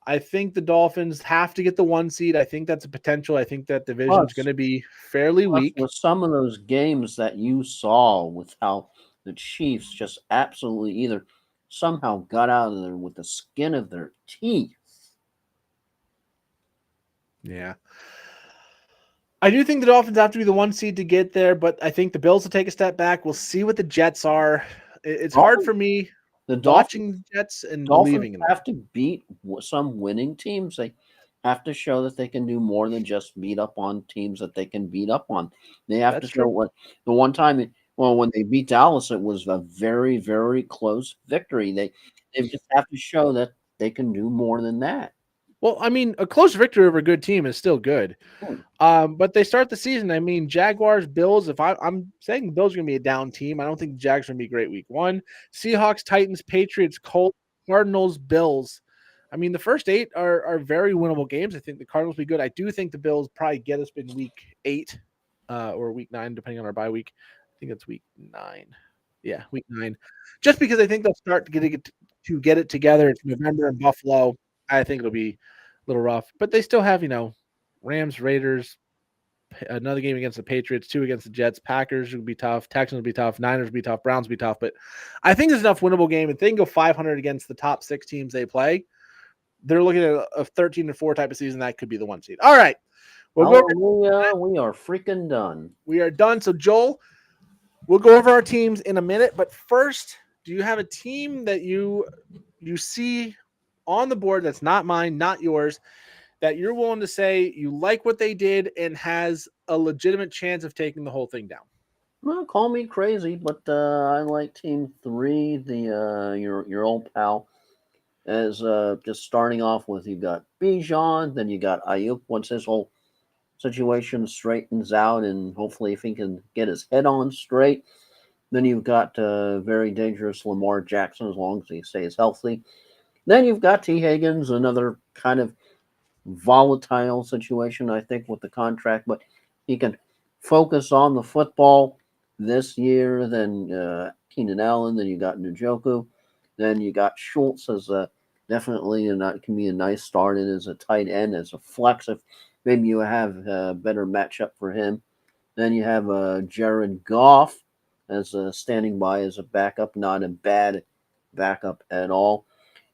I think the Dolphins have to get the 1 seed. I think that's a potential. I think that division is going to be fairly weak. With some of those games that you saw with how the Chiefs just absolutely either somehow got out of there with the skin of their teeth. Yeah. I do think the Dolphins have to be the 1 seed to get there, but I think the Bills will take a step back. We'll see what the Jets are. It's hard for me watching the Jets and believing in them. Have to beat some winning teams. They have to show that they can do more than just beat up on teams that they can beat up on. They have to show what the one time when they beat Dallas, it was a very, very close victory. They just have to show that they can do more than that. Well, I mean, a close victory over a good team is still good. But they start the season. I mean, Jaguars, Bills. If I'm saying the Bills are going to be a down team, I don't think the Jags are going to be great week 1. Seahawks, Titans, Patriots, Colts, Cardinals, Bills. I mean, the first 8 are very winnable games. I think the Cardinals will be good. I do think the Bills probably get us in week 8 or week 9, depending on our bye week. I think it's week 9. Yeah, week 9. Just because I think they'll start to get it together. It's November in Buffalo. I think it'll be a little rough, but they still have, Rams, Raiders, another game against the Patriots, 2 against the Jets, Packers would be tough, Texans would be tough, Niners would be tough, Browns would be tough, but I think there's enough winnable game. If they can go 500 against the top 6 teams they play, they're looking at a 13-4 type of season. That could be the 1 seed. All right. We are freaking done. We are done. So Joel, we'll go over our teams in a minute, but first, do you have a team that you see on the board that's not mine, not yours, that you're willing to say you like what they did and has a legitimate chance of taking the whole thing down? Well, call me crazy, but I like Team 3, your old pal. As just starting off with, you've got Bijan, then you got Ayuk. Once his whole situation straightens out, and hopefully if he can get his head on straight, then you've got very dangerous Lamar Jackson as long as he stays healthy. Then you've got T. Higgins, another kind of volatile situation, I think, with the contract, but he can focus on the football this year. Then Keenan Allen, then you got Njoku, then you got Schultz as a definitely, and that can be a nice start in as a tight end, as a flex if maybe you have a better matchup for him. Then you have Jared Goff as standing by as a backup, not a bad backup at all.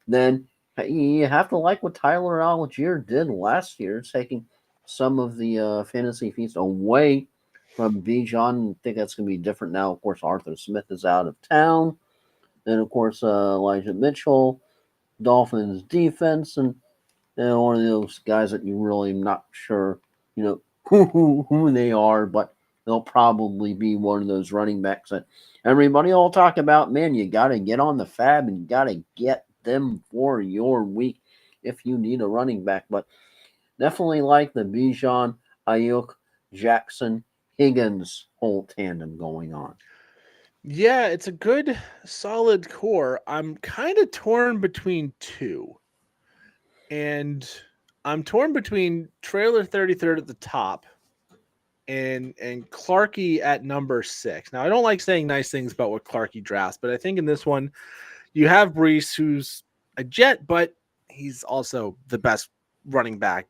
Then you have to like what Tyler Algier did last year, taking some of the fantasy feast away from Bijan. I think that's going to be different now. Of course, Arthur Smith is out of town. Then, of course, Elijah Mitchell, Dolphins defense, and one of those guys that you really not sure, you know, who they are, but they'll probably be one of those running backs that everybody will talk about. Man, you got to get on the fab and you got to get them for your week if you need a running back. But definitely like the Bijan, Ayuk, Jackson, Higgins whole tandem going on. Yeah, it's a good, solid core. I'm kind of torn between two. And I'm torn between Trailer 33rd at the top and Clarky at number 6. Now, I don't like saying nice things about what Clarky drafts, but I think in this one, you have Brees, who's a Jet, but he's also the best running back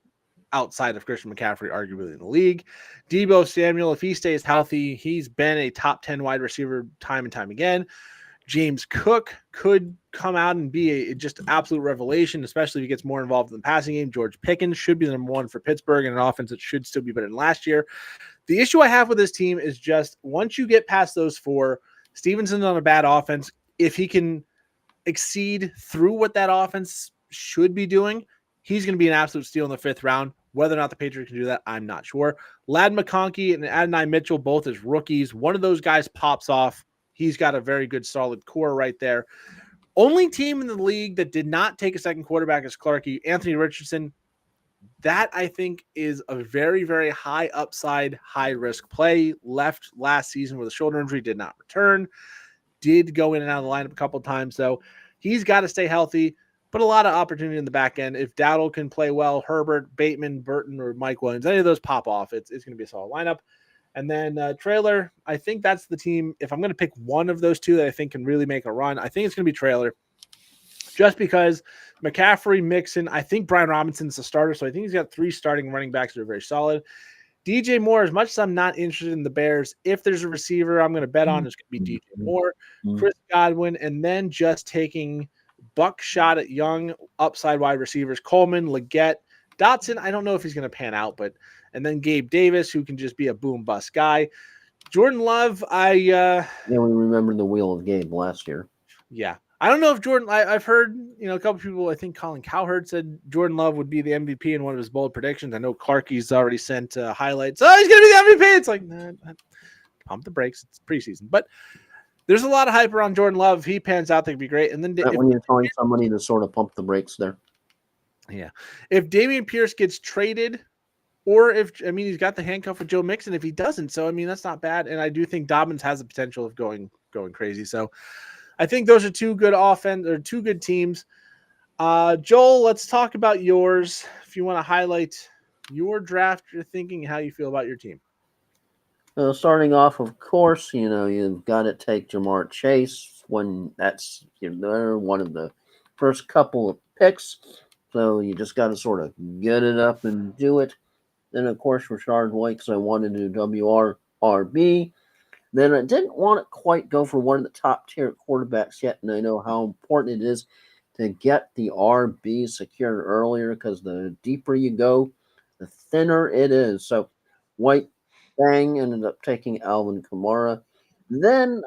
outside of Christian McCaffrey, arguably in the league. Deebo Samuel, if he stays healthy, he's been a top 10 wide receiver time and time again. James Cook could come out and be a just absolute revelation, especially if he gets more involved in the passing game. George Pickens should be the number one for Pittsburgh in an offense that should still be better than last year. The issue I have with this team is just once you get past those four, Stevenson's on a bad offense. If he can exceed through what that offense should be doing, he's going to be an absolute steal in the 5th round. Whether or not the Patriots can do that, I'm not sure. Ladd McConkey and Adonai Mitchell, both as rookies. One of those guys pops off. He's got a very good, solid core right there. Only team in the league that did not take a second quarterback is Clarky. Anthony Richardson, that I think is a very, very high upside, high risk play. Left last season with a shoulder injury, did not return. Did go in and out of the lineup a couple of times. So he's got to stay healthy, but a lot of opportunity in the back end. If Dowdle can play well, Herbert, Bateman, Burton, or Mike Williams, any of those pop off, it's going to be a solid lineup. And then Trailer, I think that's the team. If I'm going to pick one of those two that I think can really make a run, I think it's going to be Trailer. Just because McCaffrey, Mixon, I think Brian Robinson's the starter, so I think he's got 3 starting running backs that are very solid. DJ Moore, as much as I'm not interested in the Bears, if there's a receiver I'm going to bet on, it's going to be DJ Moore, Chris Godwin, and then just taking buckshot at young upside wide receivers, Coleman, Leggett, Dotson. I don't know if he's going to pan out, and then Gabe Davis, who can just be a boom bust guy. Jordan Love, we remember the wheel of Gabe last year. Yeah. I don't know if Jordan, I've heard, a couple people, I think Colin Cowherd said Jordan Love would be the MVP in one of his bold predictions. I know Clarky's already sent highlights. Oh, he's going to be the MVP. It's like, nah, pump the brakes. It's preseason. But there's a lot of hype around Jordan Love. If he pans out, that'd be great. And then when you're telling somebody to sort of pump the brakes there. Yeah. If Dameon Pierce gets traded, or he's got the handcuff with Joe Mixon, if he doesn't. So, that's not bad. And I do think Dobbins has the potential of going crazy. So, I think those are 2 good offense or 2 good teams. Joel, let's talk about yours. If you want to highlight your draft, your thinking, how you feel about your team. Starting off, of course, you've got to take Jamar Chase when that's one of the first couple of picks. So you just got to sort of get it up and do it. Then, of course, Rashard White, because I wanted to do WRB. Then I didn't want to quite go for one of the top tier quarterbacks yet, and I know how important it is to get the RB secured earlier because the deeper you go, the thinner it is. So White, bang, ended up taking Alvin Kamara. Then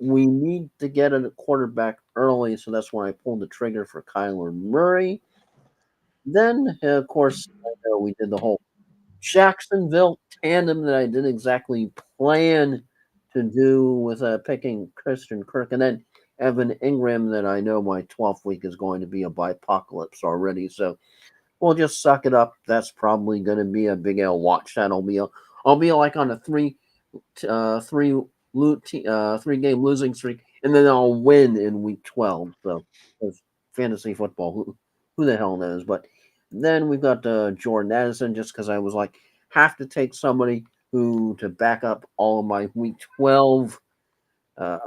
we need to get a quarterback early, so that's when I pulled the trigger for Kyler Murray. Then, of course, I know we did the whole Jacksonville tandem that I didn't exactly plan to do with picking Christian Kirk, and then Evan Ingram that I know my 12th week is going to be a bipocalypse already. So we'll just suck it up. That's probably going to be a big L watch. I'll be like on a uh, three 3 game losing streak, and then I'll win in week 12. So it's fantasy football. Who the hell knows? But then we've got Jordan Addison, just because I was like, have to take somebody who to back up all of my week 12 uh,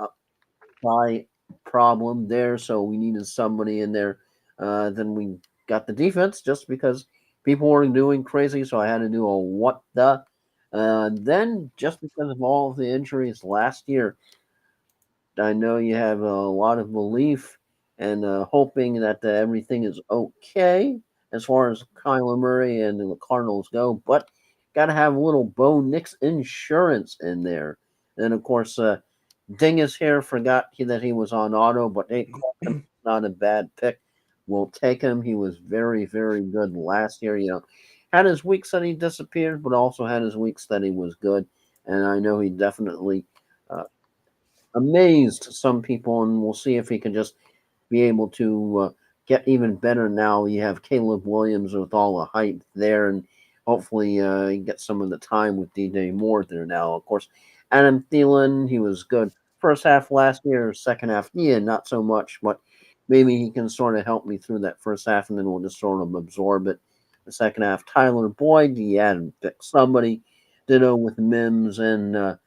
by problem there. So we needed somebody in there. Then we got the defense just because people weren't doing crazy. So I had to do a what the. Then just because of all of the injuries last year, I know you have a lot of belief and hoping that everything is okay as far as Kyler Murray and the Cardinals go, but got to have a little Bo Nix insurance in there. And of course, Dingus here forgot that he was on auto, but hey, not a bad pick. We'll take him. He was very, very good last year. Had his weeks that he disappeared, but also had his weeks that he was good. And I know he definitely uh, amazed some people, and we'll see if he can just be able to get even better now. You have Caleb Williams with all the hype there, and hopefully get some of the time with DJ Moore there now. Of course, Adam Thielen, he was good first half last year, second half, yeah, not so much, but maybe he can sort of help me through that first half, and then we'll just sort of absorb it. The second half, Tyler Boyd, he had to pick somebody. Ditto with Mims and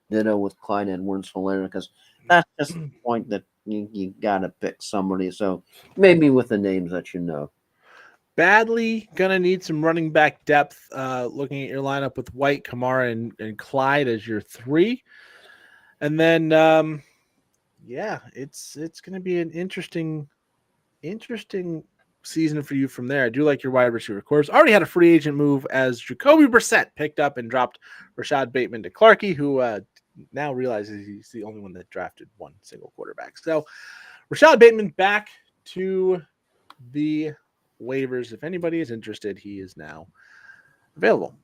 ditto with Clyde Edwards-Helaire, because that's just the point that you got to pick somebody. So maybe with the names that you know. Badly gonna need some running back depth. Looking at your lineup with White, Kamara, and Clyde as your three, and then yeah, it's gonna be an interesting season for you from there. I do like your wide receiver course. Already had a free agent move as Jacoby Brissett picked up and dropped Rashad Bateman to Clarkey, who now realizes he's the only one that drafted one single quarterback. So Rashad Bateman back to the waivers. If anybody is interested, he is now available.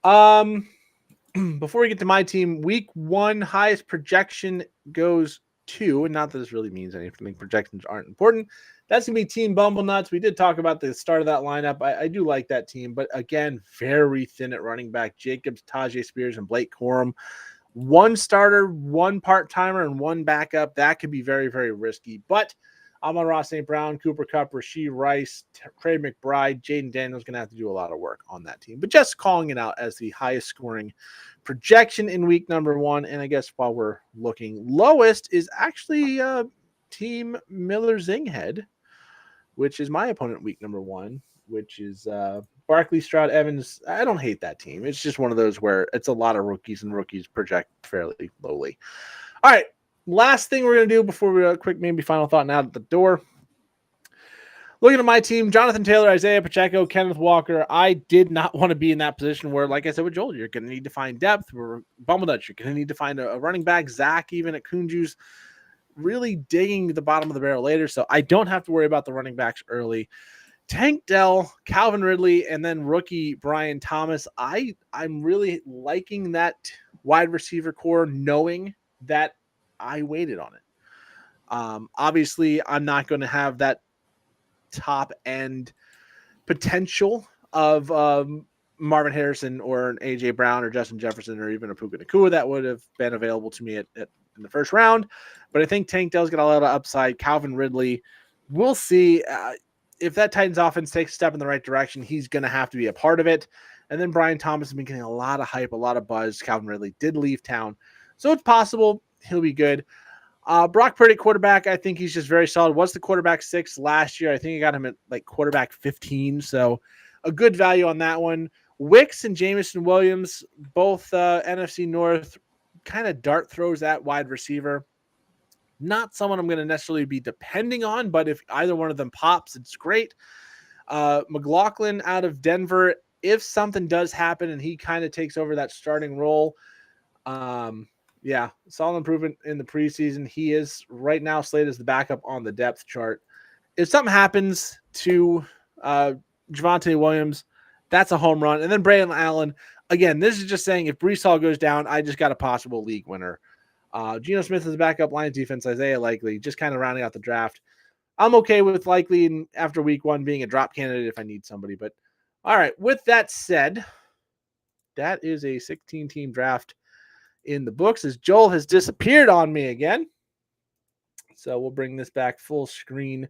Before we get to my team, week 1 highest projection goes to, and not that this really means anything, projections aren't important. That's going to be Team Bumblenuts. We did talk about the start of that lineup. I do like that team, but again, very thin at running back. Jacobs, Tajay Spears, and Blake Corum. One starter, one part-timer, and one backup. That could be very, very risky. But Amon-Ra St. Brown, Cooper Kupp, Rashee Rice, Trey McBride, Jaden Daniels going to have to do a lot of work on that team. But just calling it out as the highest scoring projection in week number 1. And I guess while we're looking, lowest is actually Team Miller Zinghead, which is my opponent week number 1, which is Barkley, Stroud, Evans. I don't hate that team. It's just one of those where it's a lot of rookies, and rookies project fairly lowly. All right. Last thing we're going to do before we quick maybe final thought now at the door. Looking at my team, Jonathan Taylor, Isaiah Pacheco, Kenneth Walker. I did not want to be in that position where, like I said with Joel, you're going to need to find depth. We're Bumblenuts. You're going to need to find a running back. Zach, even at Kunju's, really digging the bottom of the barrel later. So I don't have to worry about the running backs early. Tank Dell, Calvin Ridley, and then rookie Brian Thomas. I'm really liking that wide receiver core, knowing that I waited on it. Obviously, I'm not going to have that top end potential of Marvin Harrison or an AJ Brown or Justin Jefferson or even a Puka Nacua that would have been available to me in the first round. But I think Tank Dell's got a lot of upside. Calvin Ridley, we'll see. If that Titans offense takes a step in the right direction, he's going to have to be a part of it. And then Brian Thomas has been getting a lot of hype, a lot of buzz. Calvin Ridley did leave town. So it's possible he'll be good. Brock Purdy, quarterback, I think he's just very solid. Was the quarterback 6 last year. I think I got him at like quarterback 15. So a good value on that one. Wicks and Jameson Williams, both NFC North, kind of dart throws at wide receiver. Not someone I'm going to necessarily be depending on, but if either one of them pops, it's great. McLaughlin out of Denver, if something does happen and he kind of takes over that starting role, yeah, solid improvement in the preseason. He is right now slated as the backup on the depth chart. If something happens to Javonte Williams, that's a home run. And then Braylon Allen, again, this is just saying if Breece Hall goes down, I just got a possible league winner. Geno Smith is a backup, Lions defense, Isaiah Likely, just kind of rounding out the draft. I'm okay with Likely after week 1 being a drop candidate if I need somebody. But all right, with that said, that is a 16-team draft in the books as Joel has disappeared on me again. So we'll bring this back full screen.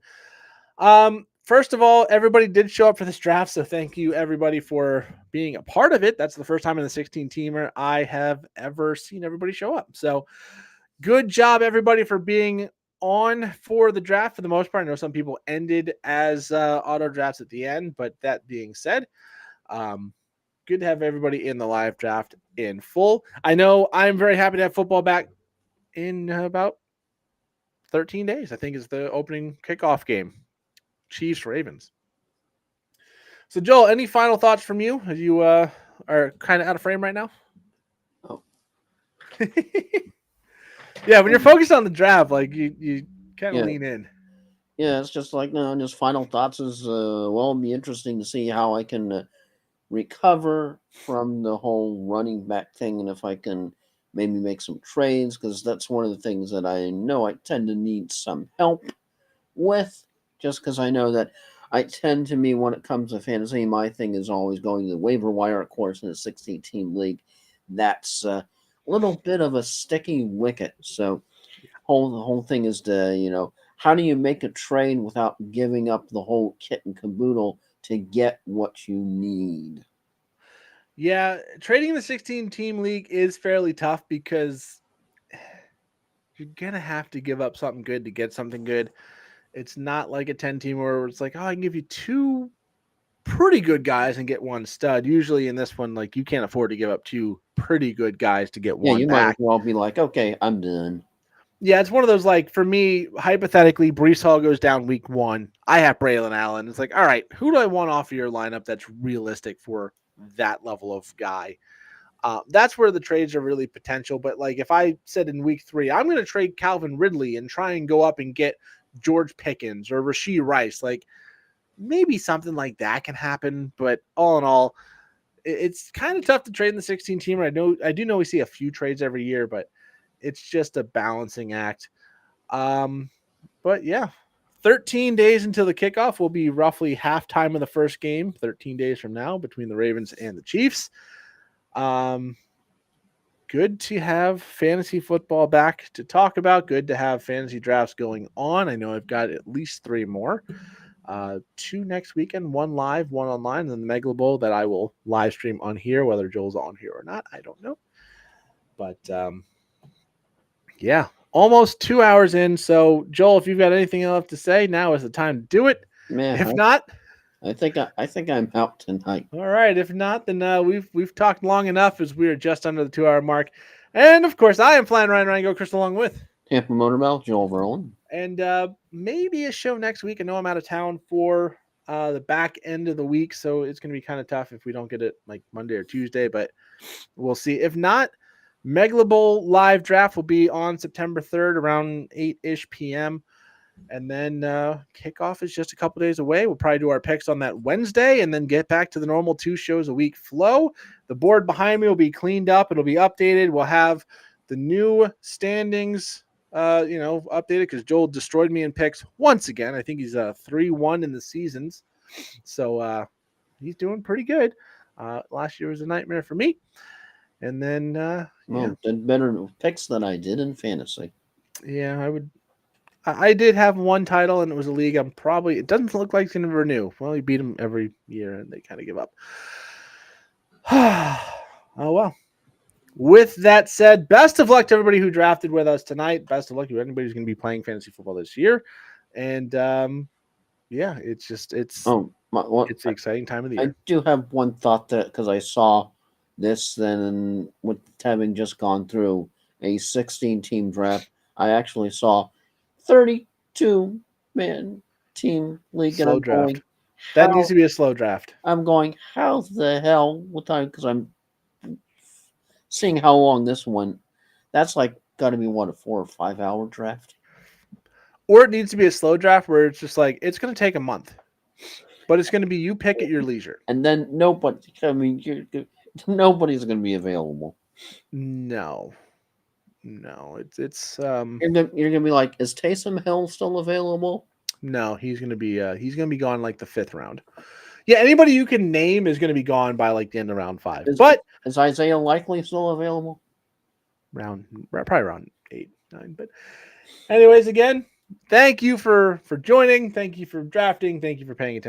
First of all, everybody did show up for this draft, so thank you everybody for being a part of it. That's the first time in the 16-teamer I have ever seen everybody show up. So good job, everybody, for being on for the draft for the most part. I know some people ended as auto drafts at the end, but that being said, good to have everybody in the live draft in full. I know I'm very happy to have football back in about 13 days, I think, is the opening kickoff game. Chiefs, Ravens. So, Joel, any final thoughts from you as you are kind of out of frame right now? Oh. Yeah, when you're focused on the draft, like you kind of lean in. Yeah, it's just like, no, just final thoughts is, well, it'll be interesting to see how I can recover from the whole running back thing and if I can maybe make some trades, because that's one of the things that I know I tend to need some help with, just because I know that I tend to me when it comes to fantasy, my thing is always going to the waiver wire, of course, in a 16-team league. That's a little bit of a sticky wicket. So the whole thing is to, how do you make a trade without giving up the whole kit and caboodle to get what you need? Yeah, trading in the 16-team league is fairly tough because you're going to have to give up something good to get something good. It's not like a 10-team where it's like, oh, I can give you 2 pretty good guys and get 1 stud. Usually in this one, like, you can't afford to give up 2 pretty good guys to get 1 you might as back. well be like, okay, I'm done. Yeah, it's one of those, like, for me, hypothetically, Breece Hall goes down week 1. I have Braylon Allen. It's like, all right, who do I want off of your lineup that's realistic for that level of guy? That's where the trades are really potential. But, like, if I said in week 3, I'm going to trade Calvin Ridley and try and go up and get George Pickens or Rashee Rice, like, maybe something like that can happen. But all in all, it's kind of tough to trade in the 16-teamer. I do know we see a few trades every year, but it's just a balancing act. But yeah, 13 days until the kickoff will be roughly halftime of the first game, 13 days from now, between the Ravens and the Chiefs. Good to have fantasy football back to talk about. Good to have fantasy drafts going on. I know I've got at least 3 more. 2 next weekend, 1 live, 1 online, and then the Megala Bowl that I will live stream on here, whether Joel's on here or not, I don't know. But yeah, almost 2 hours in. So, Joel, if you've got anything else to say, now is the time to do it. Man, If not, I think I'm out tonight. all right. If not, then we've talked long enough as we are just under the 2-hour mark. And of course, I am flying Ryan Go Chris along with Tampa Motormouth, Joel Verlin. And maybe a show next week. I know I'm out of town for the back end of the week, so it's going to be kind of tough if we don't get it like Monday or Tuesday, but we'll see. If not, Megala Bowl live draft will be on September 3rd around 8-ish p.m. And then kickoff is just a couple days away. We'll probably do our picks on that Wednesday and then get back to the normal 2 shows a week flow. The board behind me will be cleaned up. It'll be updated. We'll have the new standings updated because Joel destroyed me in picks once again. I think he's 3-1 in the seasons. So he's doing pretty good. Last year was a nightmare for me. And then did better picks than I did in fantasy. Yeah, I did have 1 title and it was a league. It doesn't look like it's going to renew. Well, you beat them every year and they kind of give up. Oh, well. With that said, best of luck to everybody who drafted with us tonight. Best of luck to anybody who's going to be playing fantasy football this year. And it's an exciting time of the year. I do have one thought that because I saw this then with having just gone through a 16-team draft, I actually saw 32-man team league. Slow draft. That needs to be a slow draft. I'm going, how the hell? What time? Because I'm seeing how long this one. That's like got to be a 4 or 5 hour draft. Or it needs to be a slow draft where it's just like it's going to take a month. but it's going to be you pick at your leisure. And then nobody. I mean, nobody's going to be available. No, it's You're gonna be like, is Taysom Hill still available? no, he's going to be gone like the 5th round. Yeah, anybody you can name is going to be gone by like the end of round 5. But Is Isaiah Likely still available? probably around 8, 9. But anyways, again, thank you for joining. Thank you for drafting. Thank you for paying attention.